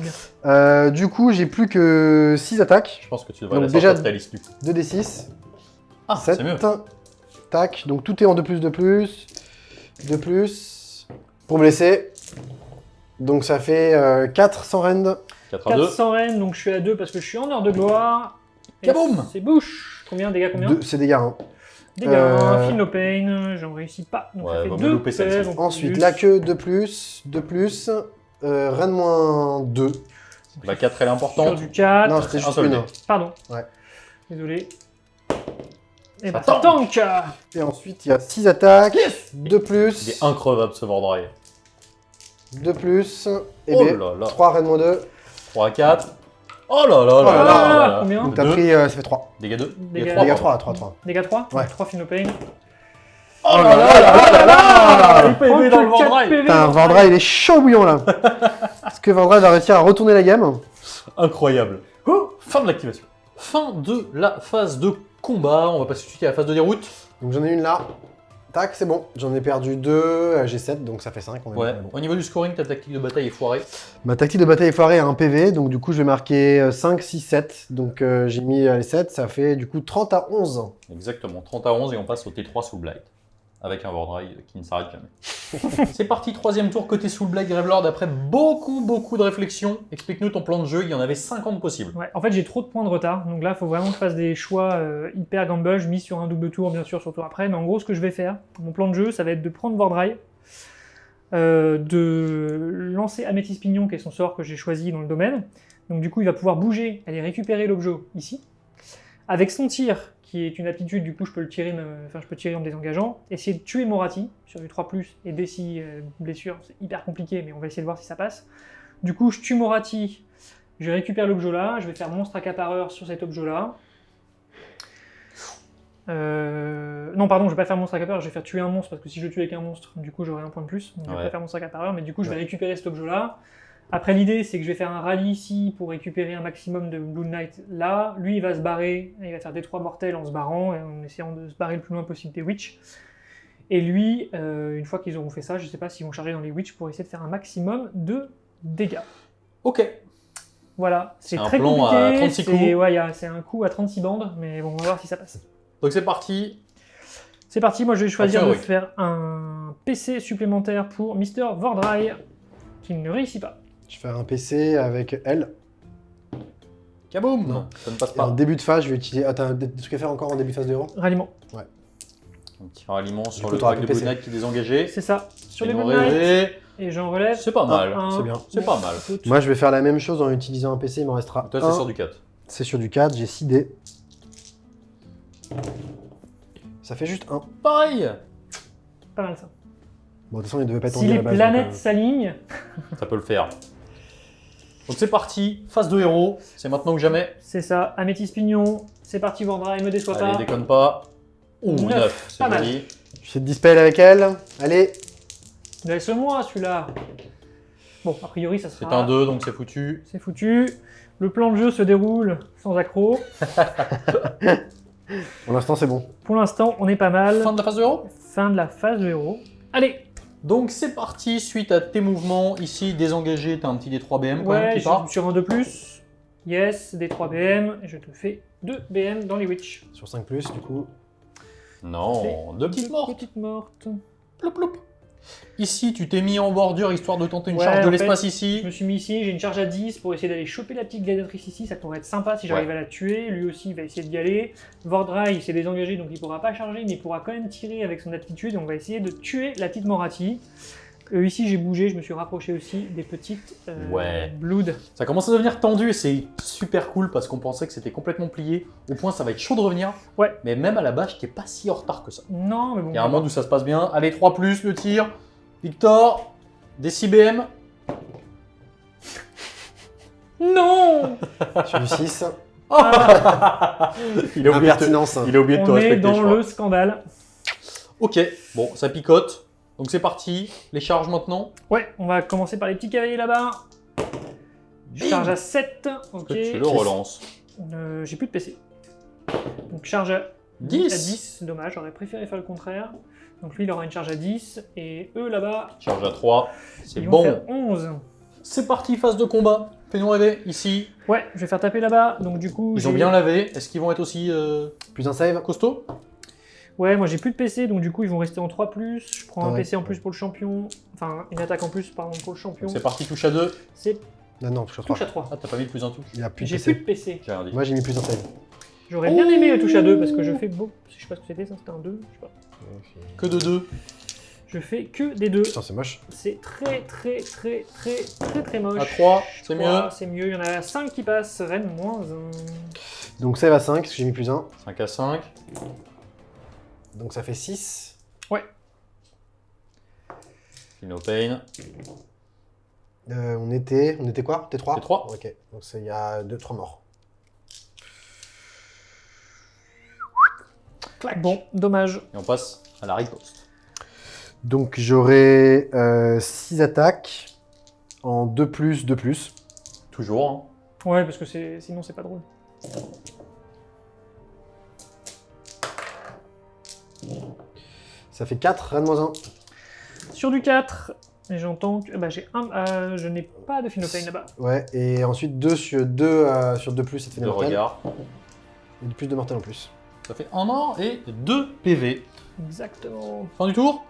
Bien. Du coup, j'ai plus que 6 attaques. Je pense que tu devrais Donc la déjà- sortir de ta liste du coup. 2d6. Ah, 7. c'est mieux. Tac. Donc tout est en 2+, 2+. Pour blesser. Donc ça fait 4 sans rend. 4 à 2. 400 reines, donc je suis à 2 parce que je suis en heure de gloire. Et Kaboum. c'est bouche. Combien, dégâts combien? C'est dégâts. Hein. Dégâts, Feel No Pain, j'en réussis pas. Donc Ouais, ça fait vaut mieux 2 louper celle-ci. Ensuite, la queue 2+, rend moins 2. La 4 elle est Sur importante. du 4. Non, c'était un juste seul une. dé. Pardon. Ouais. Désolé. Et bah Ça ça tank. Et ensuite, il y a 6 attaques, 2 plus, Il est increvable ce Vordry. 2 plus, et Oh B, là là. 3 Rennes 2. 3 à 4. Oh là là là là là là. là là. Combien Donc t'as Deux. pris, ça fait 3. Dégâts 2. Dégâts Dégâts pardon. 3. Dégâts 3. Ouais. 3 Phenopain. Oh là là là là là. Le PV dans le 34 Vordry. PV. Putain, Vordry, il est chaud bouillon là. Est-ce que Vordry va réussir à retourner la game? Incroyable. Oh, fin de l'activation. Fin de la phase de combat. On va passer tout de suite à la phase de déroute. Donc j'en ai une là. Tac, c'est bon. J'en ai perdu 2, j'ai 7, donc ça fait 5. Ouais. Au niveau du scoring, ta tactique de bataille est foirée. Ma tactique de bataille est foirée à 1 PV, donc du coup je vais marquer 5, 6, 7. Donc j'ai mis les 7, ça fait du coup 30 à 11. Exactement. 30 à 11 et on passe au T3 Soul Blight. Avec un Vordry qui ne s'arrête jamais. C'est parti, troisième tour côté Soul Blight Gravelord. Après beaucoup de réflexion, explique-nous ton plan de jeu. Il y en avait 50 possibles. Ouais, en fait, j'ai trop de points de retard. Donc là, il faut vraiment que je fasse des choix hyper gamble. Je mise sur un double tour, bien sûr, sur le tour après. Mais en gros, ce que je vais faire, mon plan de jeu, ça va être de prendre Vordry, de lancer Améthyste Pignon, qui est son sort que j'ai choisi dans le domaine. Donc du coup, il va pouvoir bouger, aller récupérer l'objet ici. Avec son tir, qui est une aptitude, du coup, je peux le tirer, je peux tirer en me désengageant. Essayer de tuer Morati sur du 3+, et DC blessure, c'est hyper compliqué, mais on va essayer de voir si ça passe. Du coup, je tue Morati, je récupère l'objet là, je vais faire monstre accapareur sur cet objet là. Non, pardon, je vais pas faire monstre accapareur, je vais faire tuer un monstre, parce que si je tue avec un monstre, du coup, j'aurai un point de plus. Donc, je vais pas faire monstre accapareur, mais du coup, je vais récupérer cet objet là. Après, l'idée, c'est que je vais faire un rallye ici pour récupérer un maximum de Blue Knight là. Lui, il va se barrer, il va faire des 3 mortels en se barrant, et en essayant de se barrer le plus loin possible des Witch. Et lui, une fois qu'ils auront fait ça, je sais pas s'ils vont charger dans les Witch pour essayer de faire un maximum de dégâts. Ok. Voilà, c'est un très plan compliqué. à 36 coups. Ouais, c'est un coup à 36 bandes, mais bon, on va voir si ça passe. Donc c'est parti. C'est parti, moi je vais choisir Action de héroïque. faire un PC supplémentaire pour Mr. Vordry, qui ne réussit pas. Je vais faire un PC avec elle. Kaboom. Non. Ça ne passe Et en pas. début de phase, je vais utiliser... Ah, t'as des trucs à faire encore en début de phase de héros? Ralliement. Un petit ralliement sur coup, le t'auras pack de plus Blue PC. Knight qui est désengagé. C'est ça. Sur les Ils Blue ont Knight, rêvé. et j'en relève. C'est pas mal. c'est bien. C'est pas mal. Moi, je vais faire la même chose en utilisant un PC, il m'en restera Toi, un. c'est sur du 4. C'est sur du 4, j'ai 6 dés. Ça fait juste 1. Pareil. Pas mal ça. Bon, de toute façon, il devait pas être en Si dés à les la base, planètes donc, s'alignent, Ça peut le faire. Donc c'est parti. Phase de héros. C'est maintenant ou jamais. c'est ça. Améthyste Pignon, c'est parti Vordry, me déçois Allez, pas. déconne pas. Ouh, 9, 9. C'est pas mal. joli. J'essaie de dispel avec elle. Allez. Laisse-moi celui-là. Bon, a priori ça C'est sera... un 2, donc c'est foutu. C'est foutu. Le plan de jeu se déroule sans accroc. Pour l'instant, c'est bon. Pour l'instant, on est pas mal. Fin de la phase de héros. Fin de la phase de héros. Allez. Donc c'est parti, suite à tes mouvements, ici désengagé, t'as un petit D3 BM quand même Ouais, qui part. sur un de plus. Yes, des 3 BM. Et je te fais 2 BM dans les Witch. Sur 5+, du coup. Non, deux petites morts. Petite morte. Ploup, ploup. Ici, tu t'es mis en bordure histoire de tenter une Ouais, charge de en l'espace fait, ici. Je me suis mis ici, j'ai une charge à 10 pour essayer d'aller choper la petite gladiatrice ici, ça pourrait être sympa si j'arrive Ouais. à la tuer. Lui aussi il va essayer d'y aller. Vordry il s'est désengagé donc il pourra pas charger mais il pourra quand même tirer avec son aptitude. On va essayer de tuer la petite Morati. Ici j'ai bougé, je me suis rapproché aussi des petites Ouais. Blood. Ça commence à devenir tendu et c'est super cool parce qu'on pensait que c'était complètement plié. Au point, ça va être chaud de revenir. Ouais. Mais même à la base, j'étais pas si en retard que ça. Non mais bon. Il y a un moment où ça se passe bien. Allez, 3+, le tir. Victor, des 6 BM. Non. Sur du 6. il, a oublié de te, Impertinence. il a oublié de te On est respecter, je dans crois. le scandale. Ok, bon, ça picote. Donc c'est parti. Les charges maintenant. Ouais, on va commencer par les petits cavaliers là-bas. Je Bim. charge à 7. Ok. Que tu le relances. J'ai plus de PC. Donc charge à 10. à 10, dommage, j'aurais préféré faire le contraire. Donc lui il aura une charge à 10 et eux là-bas Charge à 3. C'est ils vont bon. faire 11. C'est parti, phase de combat. Fais-nous rêver. Ici, Ouais, je vais faire taper là-bas. Donc du coup ils ont bien lavé. Est-ce qu'ils vont être aussi Plus un save. costauds? Ouais, moi j'ai plus de PC donc du coup ils vont rester en 3+. Je prends un Ouais. PC en plus pour le champion. Enfin une attaque en plus pardon pour le champion. C'est parti, touche à 2. C'est Non, touche à 3. touche à 3. Ah, t'as pas mis le plus un touche. Il a plus de J'ai PC. plus de PC. J'ai rien dit. Moi, j'ai mis plus un save. J'aurais bien aimé le touche à 2 parce que je fais beau. Je sais pas ce que c'était ça, c'était un 2, je sais pas. Que de 2. Je fais que des 2. Putain, c'est moche. C'est très moche. À 3, c'est mieux. 3, c'est mieux. Il y en a 5 qui passent. Rennes, moins 1. Donc save à 5, parce que j'ai mis plus 1. 5 à 5. Donc ça fait 6. No pain. On était quoi? T3 T3. Ok, donc il y a 2-3 morts. Clac. Bon, dommage. Et on passe à la riposte. Donc j'aurai 6 attaques en 2+, 2+. Toujours. Hein. Ouais, parce que sinon c'est pas drôle. Ça fait 4, rien de moins 1. Sur du 4, et j'entends que... Bah, j'ai un... je n'ai pas de Phénopain là-bas. Ouais, et ensuite 2 sur 2, sur 2+, ça te fait des De mortels. regard. Et plus de mortels en plus. Ça fait 1 mort et 2 PV. Exactement. Fin du tour.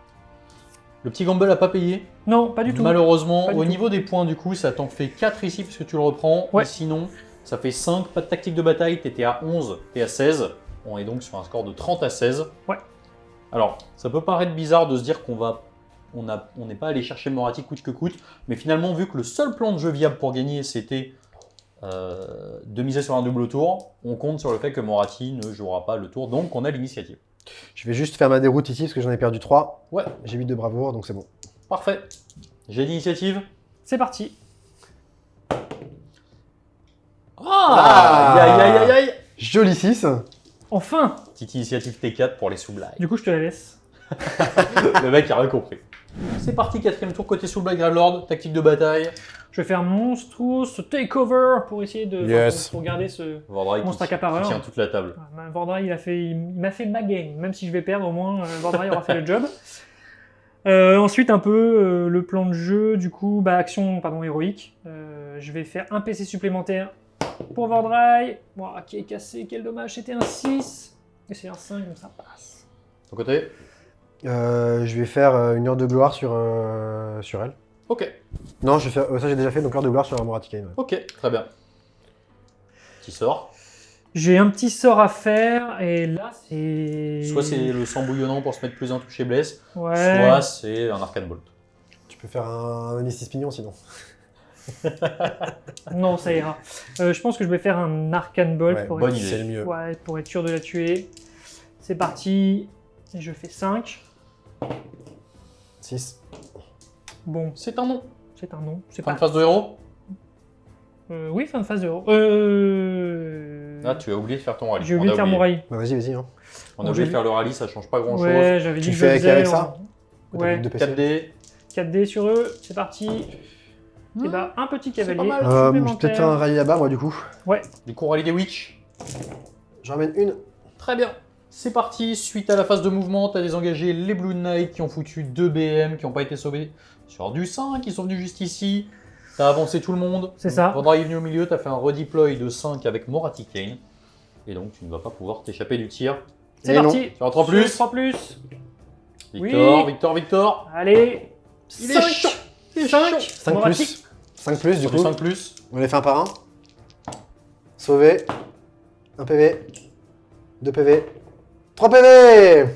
Le petit Gamble a pas payé. Non, pas du tout. Malheureusement, Pas du au tout. niveau des points, du coup, ça t'en fait 4 ici puisque tu le reprends. Ouais. Et sinon, ça fait 5. Pas de tactique de bataille. T'étais à 11, t'es à 16. On est donc sur un score de 30 à 16. Ouais. Alors, ça peut paraître bizarre de se dire on n'est pas allé chercher le Moratti coûte que coûte. Mais finalement, vu que le seul plan de jeu viable pour gagner, c'était de miser sur un double tour, on compte sur le fait que Moratti ne jouera pas le tour. Donc, on a l'initiative. Je vais juste faire ma déroute ici parce que j'en ai perdu 3. Ouais, J'ai 8 de bravoure, donc c'est bon. parfait. J'ai l'initiative. C'est parti. Ah, aïe, aïe, aïe, aïe. Joli 6. Enfin. Petite initiative T4 pour les sous-blagues. Du coup, je te la laisse. Le mec a rien compris. C'est parti, 4ème tour côté Soulblight Gravelord, tactique de bataille. Je vais faire Monstrous Takeover pour essayer de... Yes. Pour garder ce... Vordry Monstre qui accapareur. tient toute la table. Vordry, il m'a fait ma game. Même si je vais perdre, au moins, Vordry aura fait le job. Ensuite, un peu le plan de jeu, du coup, action héroïque. Je vais faire un PC supplémentaire pour Vordry. Bon, qui est cassé, quel dommage, c'était un 6. Et c'est un 5, donc ça passe. Ton côté. Je vais faire une heure de gloire sur elle. Ok, Non, je vais faire, ça j'ai déjà fait, donc heure de gloire sur Moratti Kane. Ouais. ok, très bien. Petit sort. J'ai un petit sort à faire, et là, c'est... Soit c'est le sang bouillonnant pour se mettre plus un toucher blesse, Ouais. soit c'est un Arcane Bolt. Tu peux faire un Anistis Pignon sinon. Non, ça ira. Je pense que je vais faire un Arcane Bolt Ouais, pour, bonne être... idée. C'est le mieux. Ouais, pour être sûr de la tuer. C'est parti. Et je fais 5. 6. Bon, C'est un nom. c'est un nom. C'est Fin pas... de phase de héros. Oui, fin de phase de... Ah, tu as oublié de faire ton rallye. J'ai oublié de faire mon rallye. Bah vas-y, vas-y. Hein. On a Bon, oublié j'ai de faire le rallye, ça change pas grand chose. Ouais, j'avais dit Tu que fais je le avec faisais. ça Quand t'as Ouais, plus de PC. 4D. 4D sur eux, c'est parti. Et bah, un petit cavalier pas mal. Je vais peut-être supplémentaire. faire un rallye là-bas, moi, du coup. Du coup, rallye des Witch. J'en ramène une. Très bien. C'est parti, suite à la phase de mouvement, tu as désengagé les Blue Knight qui ont foutu 2 BM, qui n'ont pas été sauvés sur du 5, qui sont venus juste ici. Tu as avancé tout le monde. C'est ça. Vordry est venu au milieu, tu as fait un redeploy de 5 avec Moratti Kane. Et donc tu ne vas pas pouvoir t'échapper du tir. C'est Et parti. Sur un 3+. Sur 3+. Victor, Oui. Victor, Victor. Allez. Il est chaud. Il est chaud. 5 Moratti. plus. 5 plus, du Sur du coup. 5+. On les fait un par un. Sauvé. 1 PV. 2 PV. 3 PV.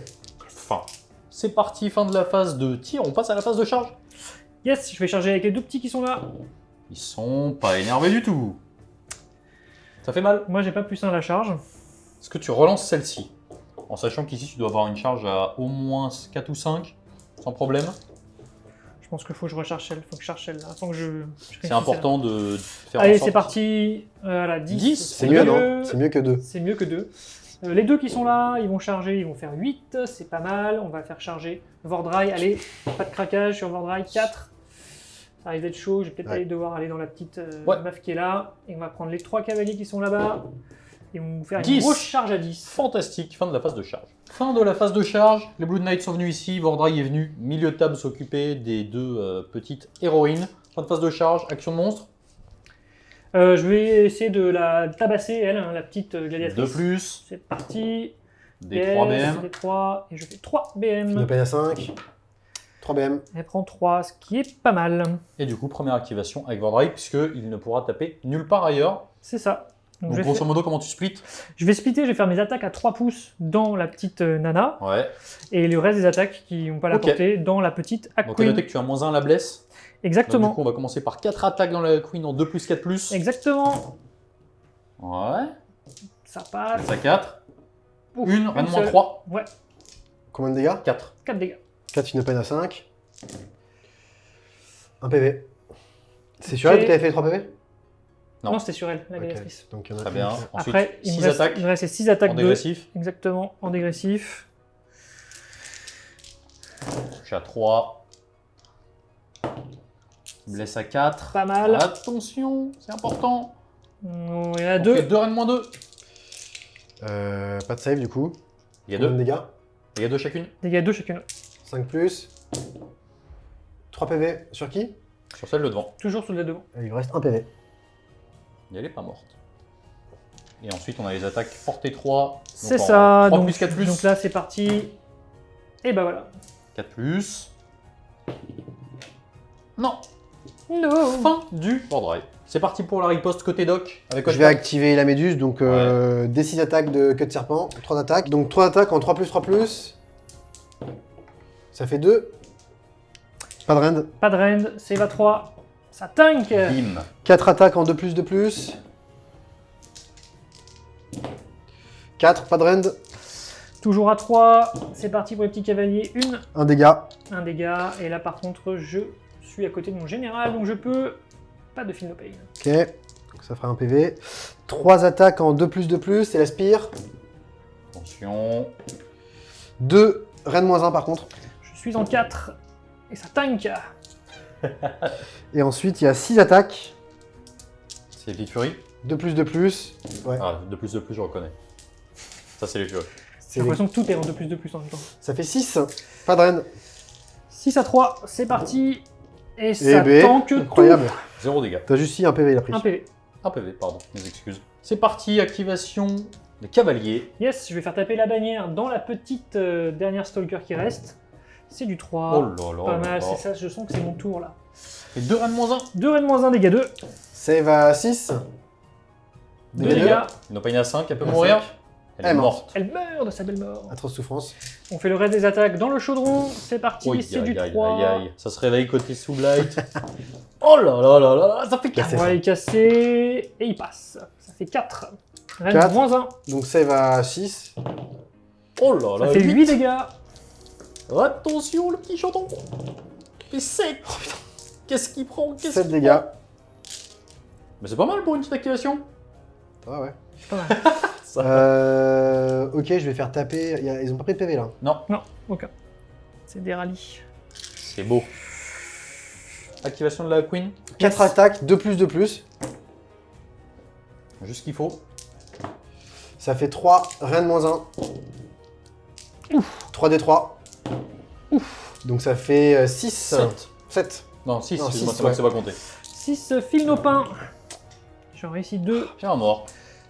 Fin. C'est parti, fin de la phase de tir. On passe à la phase de charge. Yes, je vais charger avec les 2 petits qui sont là. Ils sont pas énervés du tout. Ça fait mal. Moi, j'ai pas plus 1 à la charge. Est-ce que tu relances celle-ci? En sachant qu'ici, tu dois avoir une charge à au moins 4 ou 5, sans problème. Je pense qu'il faut que je recharge celle. Faut que je charge celle-là. Avant que je C'est important de faire en Allez, sorte- c'est parti. Voilà, 10. 10, C'est mieux, non? C'est mieux que 2. C'est mieux que 2. Les 2 qui sont là, ils vont charger, ils vont faire 8, c'est pas mal. On va faire charger Vordry, allez, pas de craquage sur Vordry, 4. Ça arrive d'être chaud, je vais peut-être Ouais. devoir aller dans la petite Ouais. meuf qui est là. Et on va prendre les 3 cavaliers qui sont là-bas. Et on va faire 10. une grosse charge à 10. Fantastique, fin de la phase de charge. Fin de la phase de charge, les Blue Knights sont venus ici, Vordry est venu, milieu de table s'occuper des 2 petites héroïnes. Fin de phase de charge, action de monstre, Je vais essayer de la tabasser, elle, hein, la petite 2 gladiatrice. plus, C'est parti. des 3 BM. Des 3, et je fais 3 Je BM. me paye à 5. 3 BM. Elle prend 3, ce qui est pas mal. Et du coup, première activation avec Vordry, puisqu'il ne pourra taper nulle part ailleurs. C'est ça. Donc, Donc je vais grosso modo, comment tu splits? Je vais splitter, je vais faire mes attaques à 3 pouces dans la petite nana Ouais. et le reste des attaques qui n'ont pas la Ok. portée dans la petite Hack Donc à Queen. noter que tu as -1 à la blesse. Donc, Exactement. du coup, on va commencer par 4 attaques dans la Queen en 2 plus 4 plus. Exactement. Ouais. Ça passe. Ça 4. Ouf, Une, rien de moins seule. 3. Ouais. Combien de dégâts? 4. 4 dégâts. 4 Philopène à 5. 1 PV. C'est sur elle que tu avais fait les 3 PV? Non. Non, c'était sur elle, la Ok. gladiatrice. Donc, il y en a Très une bien. qui- Ensuite, Après, il 6 me reste, attaques il me reste 6 attaques en de... dégressif. Exactement, en dégressif. Je suis à 3. Blesse à 4. Pas mal. Attention, c'est important. Non, il y en a On 2. fait 2 Rennes-2. Pas de save du coup. Il y a Combien 2. de dégâts? Il y a 2 chacune. Dégâts 2 chacune. 5 plus. 3 PV. Sur qui? Sur celle de devant. Toujours sous le devant. Il lui reste 1 PV. Et elle est pas morte. Et ensuite, on a les attaques portée 3. C'est ça. 3 donc, plus 4 plus. donc là, c'est parti. Et bah voilà. 4 plus. Non. No. Fin du board drive. C'est parti pour la riposte côté doc. Avec Je vais activer la méduse, donc des 6 attaques de queue de serpent, 3 attaques. Donc 3 attaques en 3 plus 3 plus. Ça fait 2. Pas de rend. Pas de rend, save à 3. Ça tank. Bim. 4 attaques en 2 plus 2 plus. 4, pas de rend. Toujours à 3. C'est parti pour les petits cavaliers. 1 dégât. Un dégât. Et là, par contre, je suis à côté de mon général, donc je peux... Pas de Philopane. Ok. Donc ça fera 1 PV. 3 attaques en 2 plus 2 plus, et la spire. Attention. 2, rend moins 1 par contre. Je suis en 4. Et ça tank. Et ensuite, il y a 6 attaques. C'est les petites furies. 2 plus 2 plus. Ouais. Ah, de plus, je reconnais. Ça, c'est les furies. J'ai l'impression que tout est en 2 plus en même temps. Ça fait 6. Pas de rend. 6 à 3, c'est parti. Et Eh ça ben, tank incroyable. 0 dégâts. T'as juste eu 1 PV, il a pris. tout. 1 PV. 1 PV, pardon, mes excuses. C'est parti, activation des cavaliers. Yes, je vais faire taper la bannière dans la petite dernière stalker qui reste. C'est du 3. Oh là là. Pas là mal, là. c'est ça, je sens que c'est mon tour là. Et 2 Rennes-1. 2 rend moins 1, dégâts 2. Save à 6. 2 Dégâts dégâts. Une opinion à 5, elle peut À mourir. 5. Elle Elle est est morte. Elle meurt de sa belle mort. Atroce souffrance. On fait le reste des attaques dans le chaudron. C'est parti, Oui, c'est du 3. aïe, aïe. Ça se réveille côté sous light. Oh là là là là, ça fait 4. On va les casser. Et il passe. Ça fait 4. Rend 4. moins 1. Donc save à 6. Oh là là. Ça fait 8 dégâts. Attention, le petit chaudron. Et 7. Qu'est-ce qu'il prend? 7 dégâts. Mais c'est pas mal pour une petite activation. Ah ouais. Pas mal. Ok, je vais faire taper. Ils ont pas pris de PV là. Non, Non, aucun. C'est des rallyes. c'est beau. Activation de la Queen. 4 attaques, 2 plus 2 plus. Juste ce qu'il faut. Ça fait 3, rend moins 1. 3 d 3. Donc ça fait 6. 7. 7. Non, 6, Non, c'est six, pas que c'est ouais. pas compté. 6 fil nos pains. J'en réussis 2. Tiens, un mort.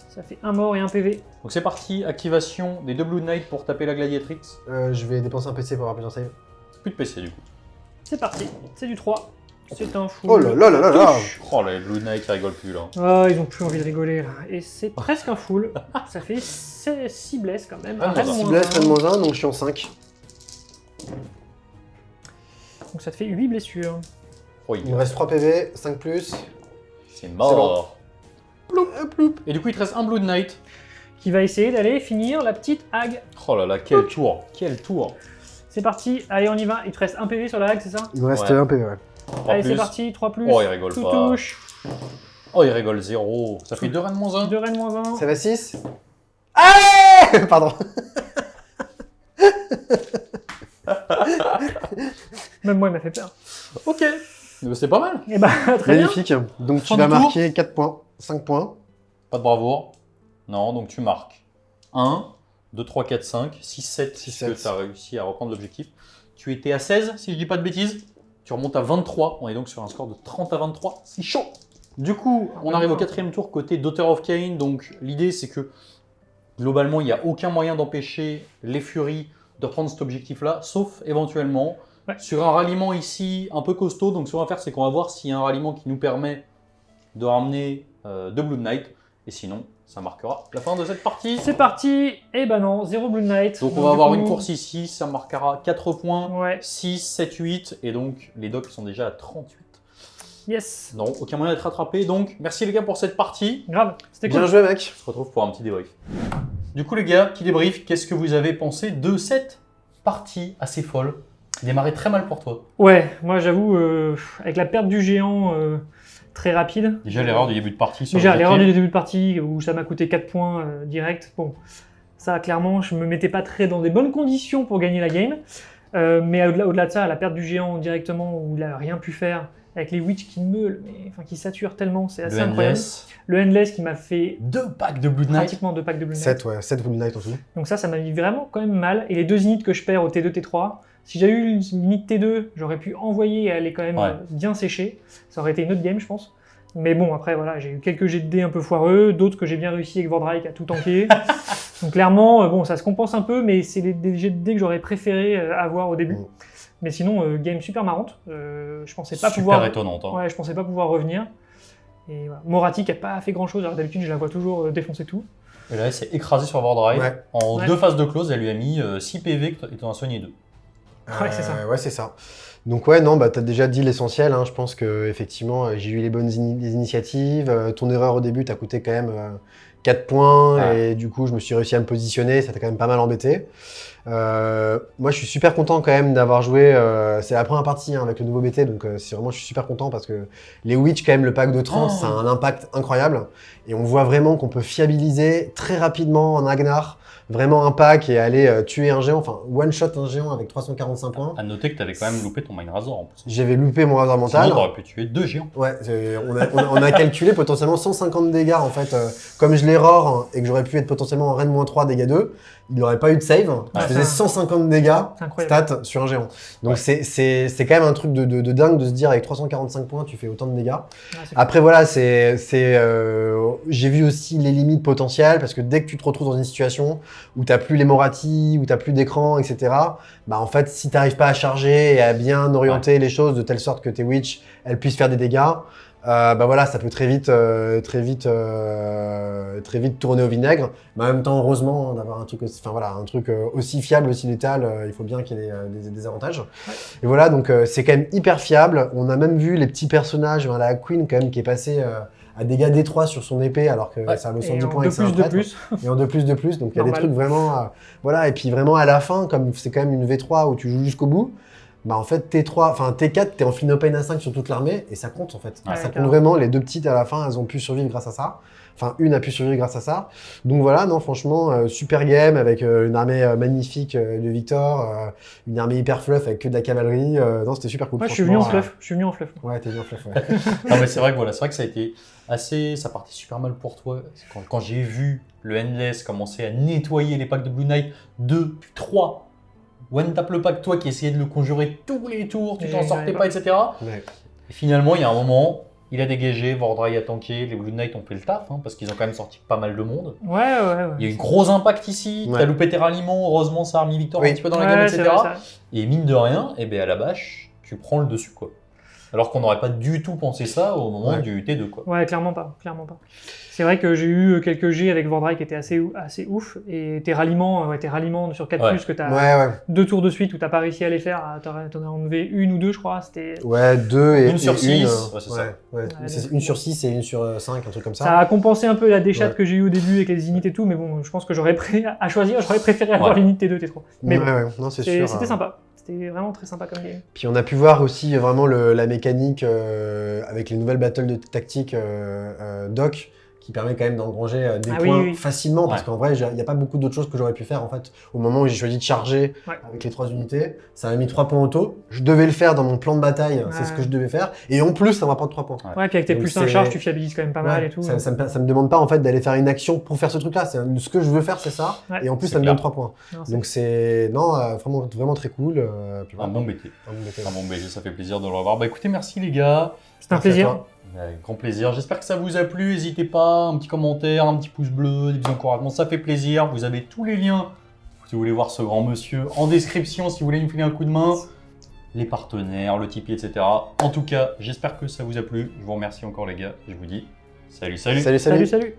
Ça fait 1 mort et 1 PV. Donc c'est parti, activation des 2 Blue Knight pour taper la gladiatrix. Je vais dépenser un PC pour avoir plus d'un save. Plus de PC du coup. C'est parti. C'est du 3. C'est un fou. Oh là là là là là. Oh les Blue Knight qui rigolent plus là. Ah, ils ont plus envie de rigoler là. Et c'est presque un full. Ça fait 6 blesses quand même. Ah, Rend moins 6 moins blesses, un. rend moins 1, donc je suis en 5. Donc ça te fait 8 blessures. Oh, Il me reste 3 PV, 5 plus. c'est mort. Ploup. Et du coup il te reste un Blue Knight. Qui va essayer d'aller finir la petite hag. Oh là là, quel tour. Quel tour. C'est parti. Allez, on y va. Il te reste 1 PV sur la hag, c'est ça? Il me reste Ouais. 1 PV, ouais. 3 Allez, plus. c'est parti. 3 plus. Oh, il rigole Tout pas. touche. Oh il rigole 0. Ça fait 2 Rennes moins 1. 2 rend moins 1. Ça va 6. Ah pardon. Même moi, il m'a fait peur. Ok. C'est pas mal. Et bah, très bien. Magnifique. Donc tu Fin vas du tour. marquer 4 points, 5 points. Pas de bravoure. Non, donc tu marques 1, 2, 3, 4, 5, 6, 7, Six, puisque sept. tu as réussi à reprendre l'objectif. Tu étais à 16, si je dis pas de bêtises. Tu remontes à 23. On est donc sur un score de 30 à 23. C'est chaud. Du coup, on arrive au 4e tour côté Daughter of Cain. Donc l'idée, c'est que globalement, il n'y a aucun moyen d'empêcher les Furies de reprendre cet objectif-là, sauf éventuellement Ouais. sur un ralliement ici un peu costaud. Donc ce qu'on va faire, c'est qu'on va voir s'il y a un ralliement qui nous permet de ramener 2 Blue Knight. Et sinon, ça marquera la fin de cette partie. C'est parti. Et bah non, 0 Blue Knight. Donc on va avoir du une coup- course ici, ça marquera 4 points, Ouais. 6, 7, 8, et donc les docs sont déjà à 38. Yes. Non, aucun moyen d'être rattrapé, donc merci les gars pour cette partie. Grave. C'était Bien cool. joué, mec. On se retrouve pour un petit débrief. Du coup les gars, petit débrief, qu'est-ce que vous avez pensé de cette partie assez folle qui démarrait très mal pour toi. Ouais, moi j'avoue, avec la perte du géant très rapide. Déjà l'erreur du début de partie sur Déjà, le l'erreur bloqué. du début de partie où ça m'a coûté 4 points direct. Bon, ça clairement, je me mettais pas très dans des bonnes conditions pour gagner la game. Mais au-delà de ça, la perte du géant directement où il a rien pu faire, avec les witch qui meulent, qui saturent tellement, c'est assez Le incroyable. endless, Le endless qui m'a fait 2 packs de Blue Knight. pratiquement 2 packs de Blue Knight. 7, ouais, 7 Blue Knight en tout. Donc ça m'a mis vraiment quand même mal. Et les 2 inits que je perds au T2, T3, si j'avais eu une init T2, j'aurais pu envoyer et elle est quand même Ouais. bien séchée. Ça aurait été une autre game, je pense. Mais bon, après, voilà, j'ai eu quelques jets de dés un peu foireux, d'autres que j'ai bien réussi avec Vordrake à tout tanker. Donc clairement, bon, ça se compense un peu, mais c'est des jets de dés que j'aurais préféré avoir au début. Mm. Mais sinon, game super marrante. Je pensais pas Super pouvoir... étonnante. Hein. Ouais, je pensais pas pouvoir revenir. Et voilà. Morathi qui a pas fait grand chose, alors d'habitude je la vois toujours défoncer tout. Et là, elle s'est écrasée sur Vordrive. Ouais. En Ouais. 2 phases de close, elle lui a mis 6 PV et t'en as soigné 2. Ouais, c'est ça. Ouais, c'est ça. Donc ouais, non, bah t'as déjà dit l'essentiel. Hein. Je pense que effectivement, j'ai eu les bonnes les initiatives. Ton erreur au début t'a coûté quand même 4 points Ouais. et du coup, je me suis réussi à me positionner. Ça t'a quand même pas mal embêté. Moi, je suis super content quand même d'avoir joué. C'est la première partie hein, avec le nouveau BT, donc c'est vraiment, je suis super content parce que les Witch, quand même, le pack de 30, Oh. ça a un impact incroyable. Et on voit vraiment qu'on peut fiabiliser très rapidement en Agnar vraiment un pack et aller tuer un géant, enfin one-shot un géant avec 345 points. À noter que t'avais quand même loupé ton Mind Razor en plus. J'avais loupé mon hasard mental. Sinon, t'aurais pu tuer 2 géants. Ouais, on a calculé potentiellement 150 dégâts en fait. Comme je l'erreur hein, et que j'aurais pu être potentiellement en reine -3, dégâts 2, il n'aurait pas eu de save. Ouais, Je faisais ça- 150 dégâts C'est incroyable. stats sur un géant. Donc Ouais. c'est quand même un truc de dingue de se dire avec 345 points tu fais autant de dégâts. Ouais, c'est Après voilà, j'ai vu aussi les limites potentielles parce que dès que tu te retrouves dans une situation où t'as plus les Morathi, où t'as plus d'écran, etc. Bah en fait, si t'arrives pas à charger et à bien orienter les choses de telle sorte que tes witch elles puissent faire des dégâts, bah voilà, ça peut très vite tourner au vinaigre. Mais en même temps, heureusement hein, d'avoir un truc, aussi fiable, aussi létal, il faut bien qu'il y ait des avantages. Et voilà, donc c'est quand même hyper fiable. On a même vu les petits personnages, la Queen quand même qui est passée à dégâts D3 sur son épée alors que Ouais. ça vaut Et 110 en points et que c'est un de prêtre. plus. Et en 2 plus de plus, donc il y a des Normal. trucs vraiment... voilà, et puis vraiment à la fin, comme c'est quand même une V3 où tu joues jusqu'au bout, bah en fait T4, t'es en Finopane à 5 sur toute l'armée, et ça compte en fait. Ouais, Ça compte carrément. vraiment, les 2 petites à la fin, elles ont pu survivre grâce à ça. Enfin, une a pu survivre grâce à ça. Donc voilà, non, franchement, super game avec une armée magnifique de Victor, une armée hyper fluff avec que de la cavalerie. Non, c'était super cool. Moi, je suis venu en franchement, fluff. Je suis venu en fluff. Ouais, t'es bien fluff, ouais. Non, mais c'est vrai que voilà, c'est vrai que ça a été assez. Ça partait super mal pour toi. Quand j'ai vu le Endless commencer à nettoyer les packs de Blue Knight, 2, puis 3. One tap le pack, toi qui essayais de le conjurer tous les tours, tu Et t'en j'y sortais arrive pas, etc. Ouais. Et finalement, il y a un moment, il a dégagé, Vordry a tanké, les Blue Knight ont fait le taf, hein, parce qu'ils ont quand même sorti pas mal de monde. Ouais. Il y a eu gros impact ici, Ouais. t'as loupé tes ralliements, heureusement ça a remis Victor Oui. un petit peu dans la Ouais, gamme, c'est etc. vrai, ça. Et mine de rien, eh ben à la bâche, tu prends le dessus, quoi. Alors qu'on n'aurait pas du tout pensé ça au moment Ouais. du T2, quoi. Ouais, clairement pas. C'est vrai que j'ai eu quelques G avec Vordrake qui étaient assez ouf. Et tes ralliements sur 4+, Ouais. que t'as Ouais, ouais. 2 tours de suite où t'as pas réussi à les faire, t'en as enlevé 1 ou 2, je crois. C'était... Ouais, 2 et Une sur et 6, ouais, c'est ça. ouais. Ouais, C'est donc, une sur 6 et une sur 5, un truc comme ça. Ça a compensé un peu la déchatte Ouais. que j'ai eu au début avec les unités et tout, mais bon, je pense que j'aurais préféré avoir Ouais. l'unité T2, T3. Mais Ouais, bon, ouais. Non, c'est sûr. c'était sympa. C'était vraiment très sympa comme game. Puis on a pu voir aussi vraiment la mécanique avec les nouvelles battles de tactique doc qui permet quand même d'engranger des Ah oui, points oui. facilement parce Ouais. qu'en vrai il n'y a pas beaucoup d'autres choses que j'aurais pu faire en fait au moment où j'ai choisi de charger Ouais. avec les 3 unités. Ça m'a mis 3 points auto. Je devais le faire dans mon plan de bataille, c'est ce que je devais faire et en plus ça m'a pas de 3 points. Ouais, puis avec tes Donc plus 1 c'est- charge, tu fiabilises quand même pas mal Ouais, et tout. ça me demande pas en fait d'aller faire une action pour faire ce truc-là. Ce que je veux faire, c'est ça. Ouais. Et en plus, C'est ça me clair. donne 3 points. Non, c'est- Donc c'est vraiment, vraiment très cool. Puis Un voilà. bon BT. Un bon BT. Un bon BG, ça fait plaisir de le revoir. Bah écoutez, merci les gars. C'était un Merci à plaisir. toi. Avec grand plaisir. J'espère que ça vous a plu. N'hésitez pas, un petit commentaire, un petit pouce bleu, des petits encouragements, ça fait plaisir. Vous avez tous les liens si vous voulez voir ce grand monsieur en description, si vous voulez nous filer un coup de main. Les partenaires, le Tipeee, etc. En tout cas, j'espère que ça vous a plu. Je vous remercie encore les gars. Je vous dis salut. Salut. Salut.